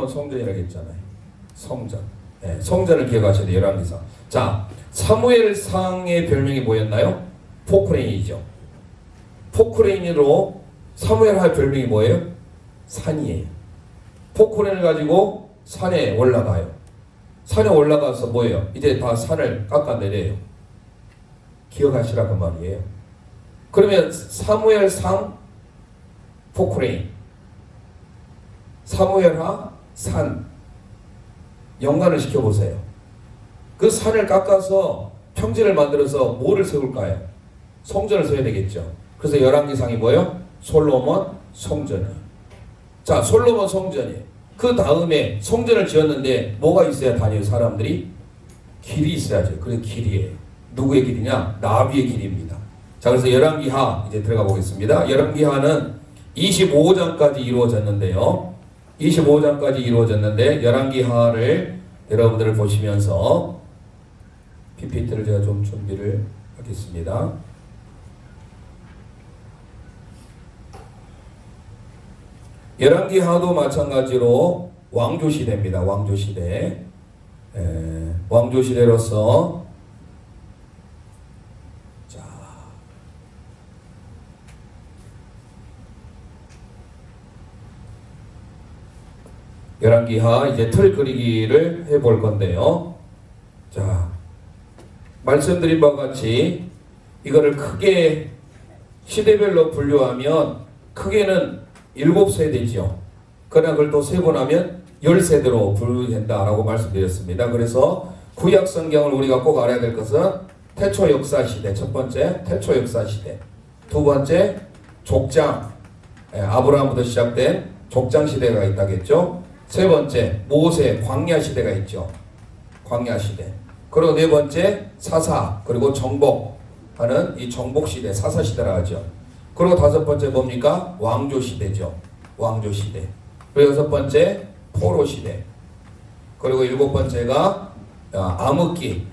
성전이라고 했잖아요. 성전. 네, 성전을 기억하셔야 돼요. 열왕기상. 자, 사무엘상의 별명이 뭐였나요? 포크레인이죠. 포크레인으로 사무엘할 별명이 뭐예요? 산이에요. 포크레인을 가지고 산에 올라가요. 산에 올라가서 뭐예요? 이제 다 산을 깎아내려요. 기억하시라고 말이에요. 그러면 사무엘상 포크레인, 사무엘하 산 연관을 시켜보세요. 그 산을 깎아서 평지를 만들어서 뭐를 세울까요? 성전을 세워야 되겠죠. 그래서 열왕기상이 뭐예요? 솔로몬 성전이에요. 자, 솔로몬 성전이에요. 그 다음에 성전을 지었는데 뭐가 있어야 다녀요? 사람들이? 길이 있어야죠. 그래서 길이에요. 누구의 길이냐? 나비의 길입니다. 자, 그래서 열왕기하 이제 들어가 보겠습니다. 열왕기하는 25장까지 이루어졌는데요. 25장까지 이루어졌는데 열왕기하를 여러분들을 보시면서 PPT를 제가 좀 준비를 하겠습니다. 열왕기하도 마찬가지로 왕조시대입니다. 왕조시대. 왕조시대로서 자, 열왕기하 이제 틀 그리기를 해볼 건데요. 자, 말씀드린 바와 같이 이거를 크게 시대별로 분류하면 크게는 7세대죠. 그러나 그걸 또 세고 나면 10세대로 분류된다라고 말씀드렸습니다. 그래서 구약 성경을 우리가 꼭 알아야 될 것은 태초 역사 시대, 첫 번째 태초 역사 시대, 두 번째 족장, 아브라함부터 시작된 족장 시대가 있다겠죠. 세 번째 모세 광야 시대가 있죠. 광야 시대. 그리고 네 번째 사사, 그리고 정복하는 이 정복 시대, 사사 시대라 하죠. 그리고 다섯 번째 뭡니까? 왕조 시대죠. 왕조 시대. 그리고 여섯 번째 포로 시대. 그리고 일곱 번째가 암흑기,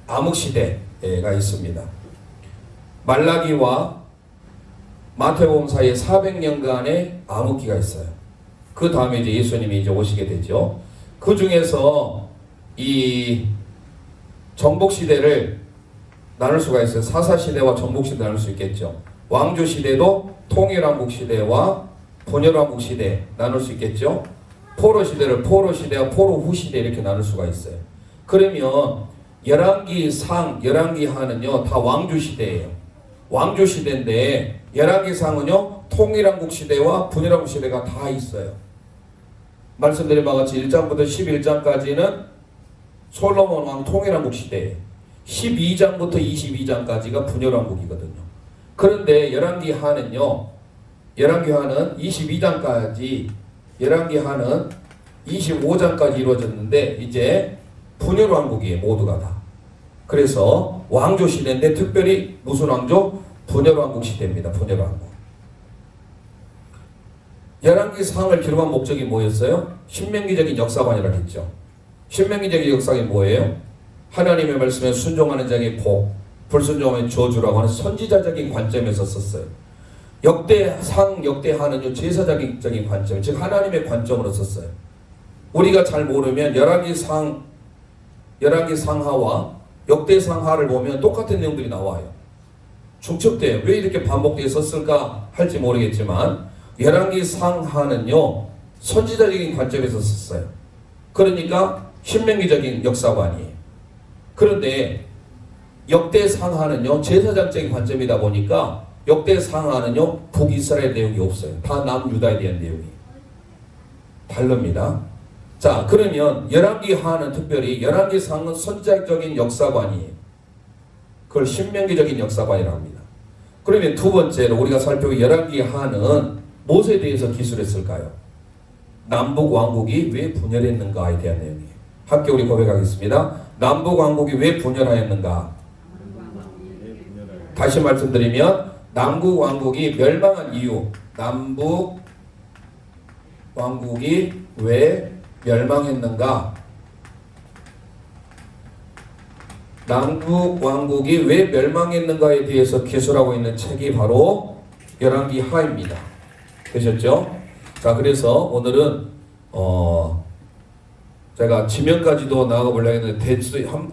암흑 시대가 있습니다. 말라기와 마태복음 사이에 400년간의 암흑기가 있어요. 그 다음에 이제 예수님이 이제 오시게 되죠. 그 중에서 이 정복 시대를 나눌 수가 있어요. 사사 시대와 정복 시대 나눌 수 있겠죠. 왕조 시대도 통일왕국 시대와 분열왕국 시대 나눌 수 있겠죠. 포로 시대를 포로 시대와 포로 후 시대 이렇게 나눌 수가 있어요. 그러면 열왕기상, 열왕기하는요 다 왕조 시대예요. 왕조 시대인데 열왕기상은요 통일왕국 시대와 분열왕국 시대가 다 있어요. 말씀드린 바와 같이 1장부터 11장까지는 솔로몬 왕 통일왕국 시대예요. 12장부터 22장까지가 분열왕국이거든요. 그런데 열왕기하는요, 열왕기하는 22장까지, 열왕기하는 25장까지 이루어졌는데 이제 분열왕국이에요. 모두가 다. 그래서 왕조 시대인데 특별히 무슨 왕조? 분열왕국 시대입니다. 분열왕국. 열왕기상을 기록한 목적이 뭐였어요? 신명기적인 역사관이라고 했죠. 신명기적인 역사가 뭐예요? 하나님의 말씀에 순종하는 자에게 복, 불순종하면 저주라고 하는 선지자적인 관점에서 썼어요. 역대하는요 제사적인 관점, 즉 하나님의 관점으로 썼어요. 우리가 잘 모르면 열왕기상하와 역대상하를 보면 똑같은 내용들이 나와요. 중첩돼요. 왜 이렇게 반복되어 썼을까 할지 모르겠지만 열왕기상하는요 선지자적인 관점에서 썼어요. 그러니까 신명기적인 역사관이에요. 그런데 역대상하는요 제사장적인 관점이다 보니까 역대상하는요 북이스라엘 내용이 없어요. 다 남유다에 대한 내용이 다릅니다. 자, 그러면 열왕기하는 특별히 열왕기상은 선지자적인 역사관이에요. 그걸 신명기적인 역사관이라고 합니다. 그러면 두 번째로 우리가 살펴볼 열왕기하는 무엇에 대해서 기술했을까요? 남북 왕국이 왜 분열했는가에 대한 내용이에요. 함께 우리 고백하겠습니다. 남북 왕국이 왜 분열하였는가? 다시 말씀드리면 남북 왕국이 멸망한 이유, 남북 왕국이 왜 멸망했는가? 남북 왕국이 왜 멸망했는가에 대해서 기술하고 있는 책이 바로 열왕기하입니다. 되셨죠? 자, 그래서 오늘은 제가 지면까지도 나가 보려고 했는데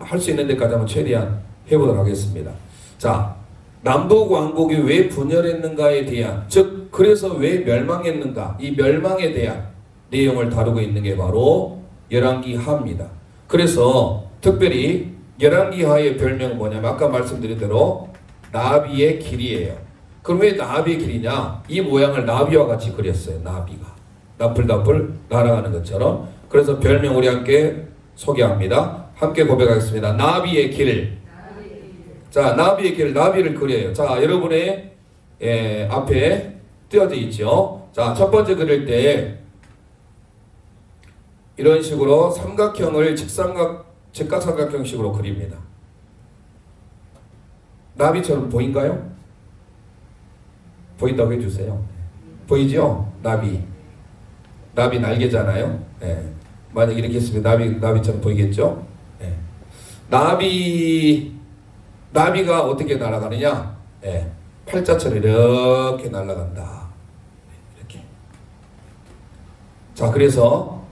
할 수 있는 데까지 한번 최대한 해보도록 하겠습니다. 자, 남북 왕국이 왜 분열했는가에 대한, 즉 그래서 왜 멸망했는가, 이 멸망에 대한 내용을 다루고 있는 게 바로 열왕기하입니다. 그래서 특별히 열왕기하의 별명은 뭐냐면 아까 말씀드린 대로 나비의 길이에요. 그럼 왜 나비의 길이냐? 이 모양을 나비와 같이 그렸어요. 나비가 나풀나풀 날아가는 것처럼. 그래서 별명 우리 함께 소개합니다. 함께 고백하겠습니다. 나비의 길. 자, 나비의 길, 나비를 그려요. 자, 여러분의 앞에 띄어져 있죠. 자, 첫 번째 그릴 때 이런 식으로 삼각형을 직각삼각형식으로 그립니다. 나비처럼 보인가요? 보인다고 해주세요. 보이죠? 나비 날개잖아요. 네. 만약 이렇게 했으면 나비처럼 보이겠죠? 네. 나비가 어떻게 날아가느냐? 네. 팔자처럼 이렇게 날아간다. 이렇게. 자, 그래서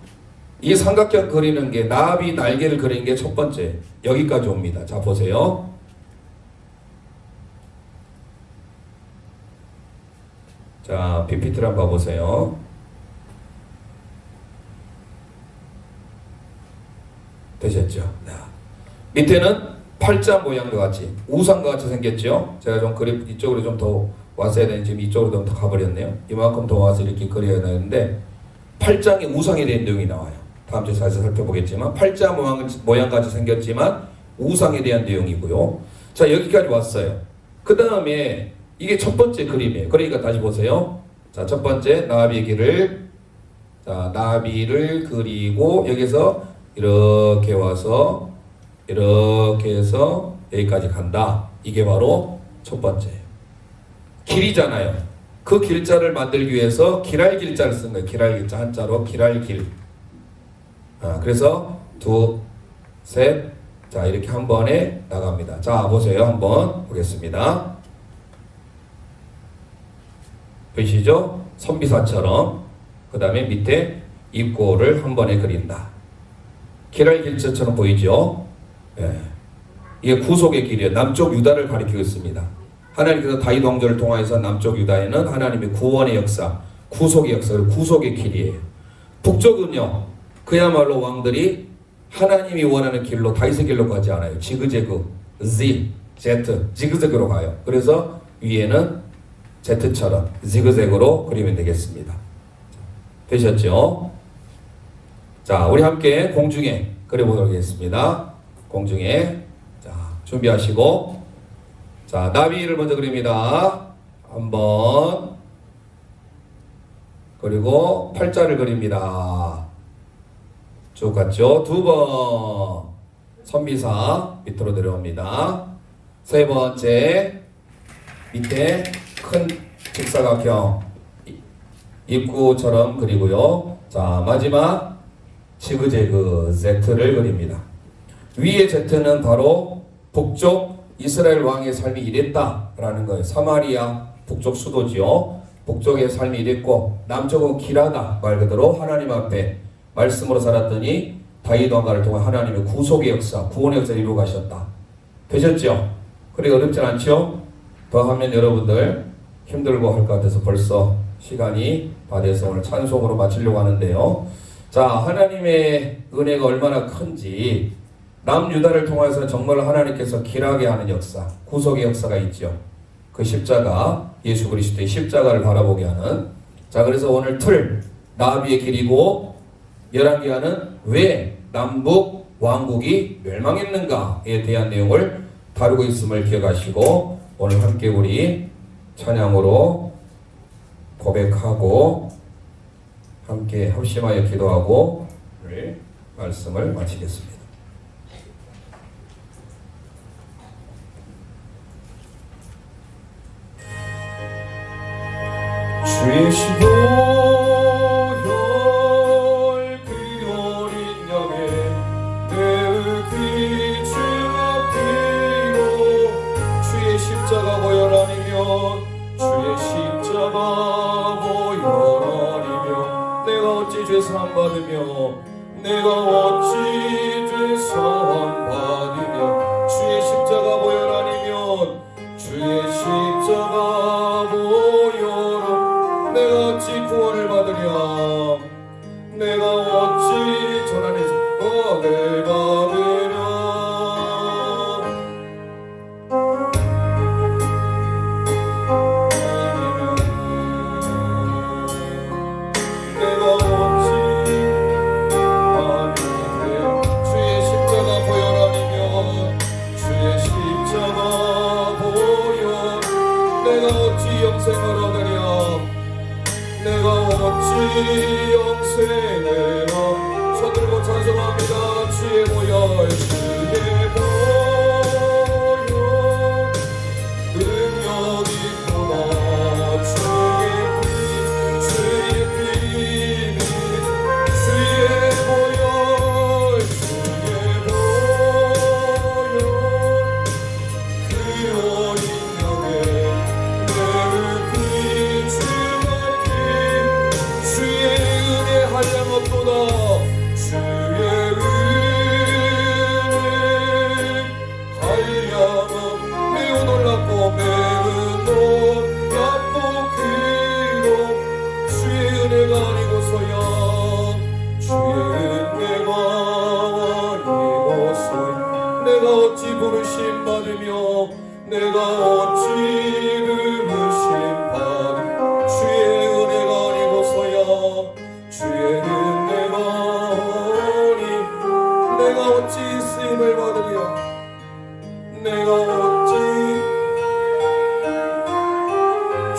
이 삼각형 그리는 게 나비 날개를 그리는 게 첫 번째. 여기까지 옵니다. 자, 보세요. 자, PPT를 한번 봐보세요. 되셨죠? 자, 밑에는 팔자 모양과 같이 우상과 같이 생겼죠? 제가 좀 이쪽으로 좀 더 왔어야 되는데 지금 이쪽으로 좀 더 가버렸네요. 이만큼 더 와서 이렇게 그려야 되는데 팔짱에 우상에 대한 내용이 나와요. 다음 주에 자세히 살펴보겠지만 팔자 모양같이 생겼지만 우상에 대한 내용이고요. 자, 여기까지 왔어요. 그 다음에 이게 첫 번째 그림이에요. 그러니까 다시 보세요. 자, 첫 번째 나비의 길을, 자, 나비를 그리고 여기서 이렇게 와서 이렇게 해서 여기까지 간다. 이게 바로 첫 번째예요. 길이잖아요. 그 길자를 만들기 위해서 길알길자를 쓴 거예요. 길알길자 한자로 길알길. 그래서 둘, 셋, 자, 이렇게 한 번에 나갑니다. 자, 보세요. 한번 보겠습니다. 보이시죠? 선비사처럼. 그 다음에 밑에 입고를 한 번에 그린다. 길알길자처럼 보이죠? 예. 이게 구속의 길이에요. 남쪽 유다를 가리키고 있습니다. 하나님께서 다윗 왕조를 통하여서 남쪽 유다에는 하나님의 구원의 역사, 구속의 역사, 구속의 길이에요. 북쪽은요, 그야말로 왕들이 하나님이 원하는 길로, 다윗의 길로 가지 않아요. 지그재그, 지그재그로 가요. 그래서 위에는 Z처럼 지그재그로 그리면 되겠습니다. 되셨죠? 자, 우리 함께 공중에 그려보도록 하겠습니다. 공중에. 자, 준비하시고. 자, 나비를 먼저 그립니다. 한번. 그리고 팔자를 그립니다. 쭉 갔죠? 두 번. 선비사 밑으로 내려옵니다. 세 번째. 밑에 큰 직사각형 입구처럼 그리고요. 자, 마지막 지그재그 Z를 그립니다. 위의 Z는 바로 북쪽 이스라엘 왕의 삶이 이랬다라는 거예요. 사마리아 북쪽 수도지요. 북쪽의 삶이 이랬고 남쪽은 길하다. 말 그대로 하나님 앞에 말씀으로 살았더니 다윗 왕가를 통해 하나님의 구속의 역사, 구원의 역사를 이루어 가셨다. 되셨죠? 그래 어렵진 않죠? 더 하면 여러분들 힘들고 할 것 같아서 벌써 시간이 다 돼서 오늘 찬송으로 마치려고 하는데요. 자, 하나님의 은혜가 얼마나 큰지 남유다를 통해서 정말 하나님께서 길하게 하는 역사, 구속의 역사가 있죠. 그 십자가, 예수 그리스도의 십자가를 바라보게 하는. 자, 그래서 오늘 틀 나비의 길이고 열왕기하는 왜 남북 왕국이 멸망했는가에 대한 내용을 다루고 있음을 기억하시고 오늘 함께 우리 찬양으로 고백하고 함께 합심하여 기도하고 말씀을 마치겠습니다. 주의 시보혈 그 어린 양의 내 귀 주옵기로 주의 십자가 보혈 아니면 주의 십자가 보혈 아니면 내가 어찌 죄 사함 받으며 내가 어찌 죄 사함 받으며 주의 십자가 보혈 아니면 주의 십자가 보혈 내가 어찌 구원을 받으랴 내가 어찌 전하는 은혜를 받으랴 내가 어찌 받으랴 주의 십자가 보혈 아니면 주의 십자가 보혈 내가 어찌 영생을 얻으랴 내가 어찌 영생을 손 들고 찬송합니다. 주의 보혈 주의 보혈 능력이 있구나 주의 피 주의 보혈 그 어린 양의 내 귀 주의 은혜 한량없도다 주의 은혜 한량없 매우 놀랍고 매우 놀랍고 크고 주의 은혜가 아니고서야 주의 은혜가 아니고서야 내가 어찌 부르심 받으며 내가 어찌 부르심 받으며 주의 은혜가 아니고서야 주의 은혜가 오니 내가 어찌 쓰임을 받으랴 내가 어찌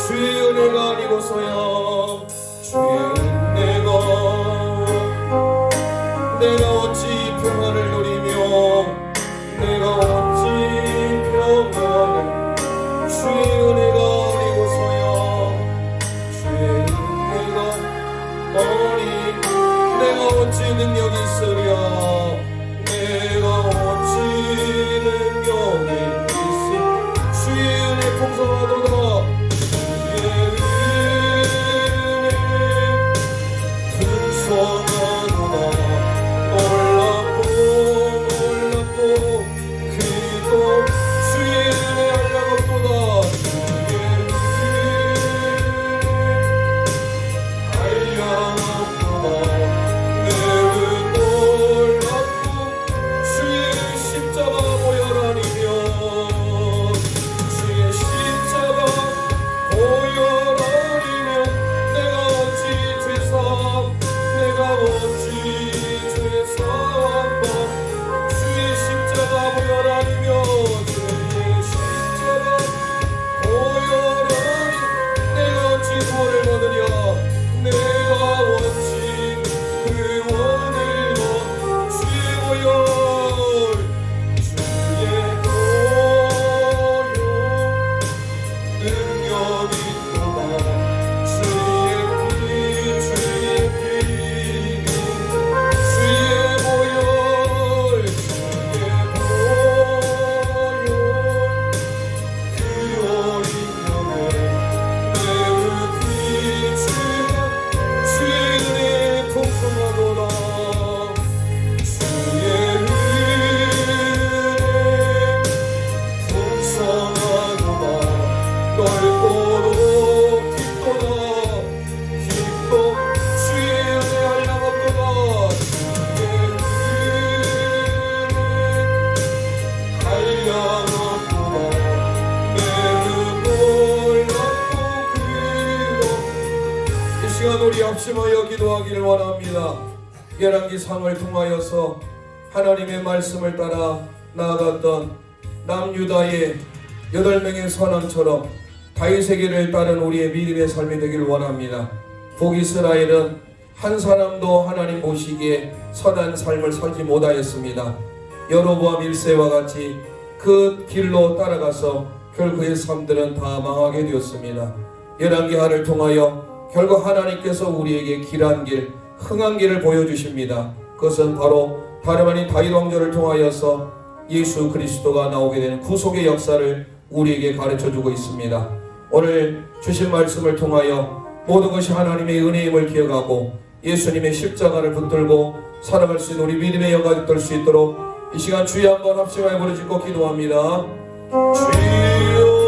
주의 은혜가 아니고서야 주의 은혜가 내가 어찌 평안을 누리며 내가 어찌 평안을 주의 은혜가 아니고서야 주의 은혜가 아니 내가 어찌 능력이 있으랴 내가 어찌 능력이 있으 주의 은혜 풍성하도다 주의 은혜 풍성하도다 놀랍고 크고 주의 은혜 한량없도다 주의 은혜 한량없도다 매우 놀랍고 주의 십자가 보혈 아니면 주의 십자가 보혈 아니면 내가 어찌 죄사 내가 어찌 죄사 주의 십자가 보혈 아니면 주의 십자가 보혈 아니 내가 어찌 구원을 받으랴 내가 어찌 구원을 주의 보혈 주의 보혈 능력이 있구나 주의 피 주의 보혈 그 어린 양의 매우 귀 주의 은혜 풍성하도다 주의 은혜 풍성하도다 넓고도 깊도다 합심하여 기도하기를 원합니다. 열왕기상을 통하여서 하나님의 말씀을 따라 나아갔던 남유다의 8명의 선왕처럼 다윗에게를 따른 우리의 믿음의 삶이 되기를 원합니다. 북이스라엘은 한 사람도 하나님 보시기에 선한 삶을 살지 못하였습니다. 여로보암 1세와 같이 그 길로 따라가서 결국 그의 삶들은 다 망하게 되었습니다. 열왕기하를 통하여 결국 하나님께서 우리에게 길한 길, 흥한 길을 보여주십니다. 그것은 바로 다름 아닌 다윗 왕조를 통하여서 예수 그리스도가 나오게 되는 구속의 역사를 우리에게 가르쳐주고 있습니다. 오늘 주신 말씀을 통하여 모든 것이 하나님의 은혜임을 기억하고 예수님의 십자가를 붙들고 살아갈 수 있는 우리 믿음의 영광이 될 수 있도록 이 시간 주여 한번 합심하여 부르짖고 기도합니다. 주여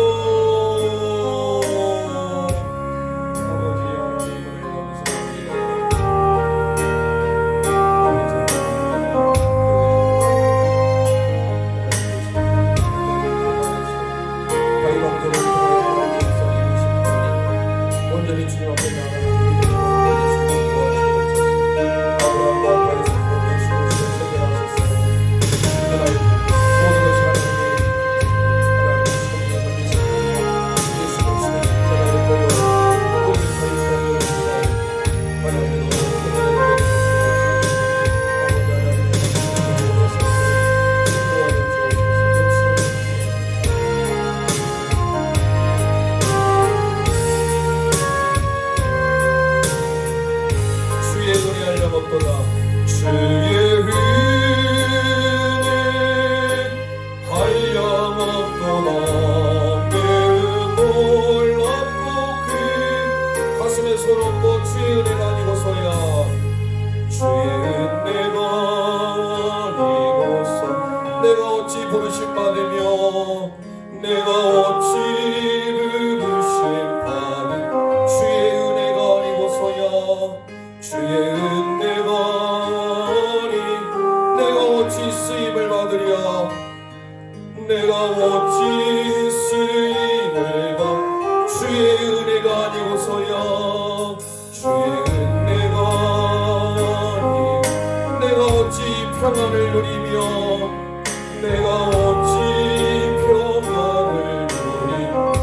내가 어찌 부르심 받으며 내가 어찌 부르심 받으 주의 은혜가 아니고서야 주의 은혜가 아니 내가 어찌 쓰임을 받으랴 내가 어찌 쓰임을 받 주의 은혜가 아니고서야 주의 은혜가 아니 내가 어찌 평안을 누리며 내가 어찌 평안을 누리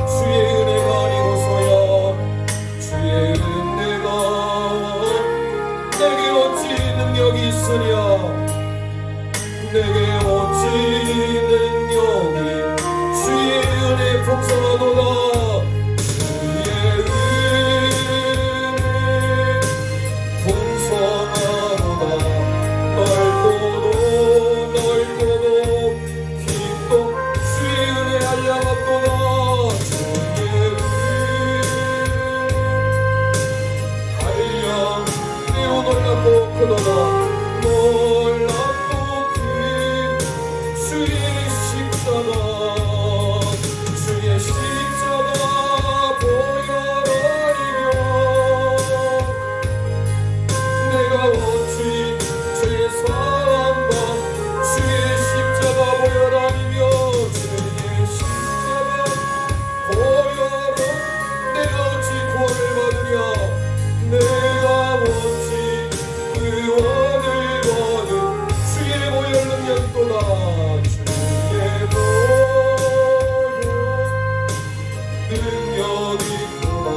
주의 은혜가 아니고서야 주의 은혜가 내게 어찌 능력이 있으랴 내게 어찌 능력이 주의 은혜 풍성하도다 주의 은혜 풍성하도다 넓고도 깊고 주의 은혜 알량하도다 주의 은혜 알량 매우 놀랍고 크도다 놀랍고 큰 주의 십자가 주의 십자가 보혈아니며 내가 어찌 주의 사랑과 주의 십자가 보혈아니며 주의 십자가 보혈로 내가 어찌 구원을 받으랴 내가 어찌 구원을 받은 주의 보혈 능력도다 주의 보혈 능력이 있구나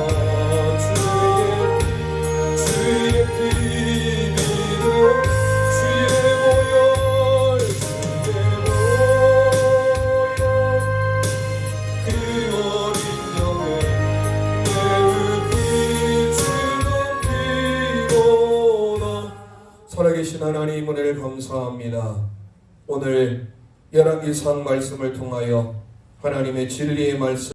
주의 피 믿음 주의 보혈 그 어린 영에 내 빛을 피고나 살아계신 하나님 은혜를 감사합니다. 오늘 열왕기상 말씀을 통하여 하나님의 진리의 말씀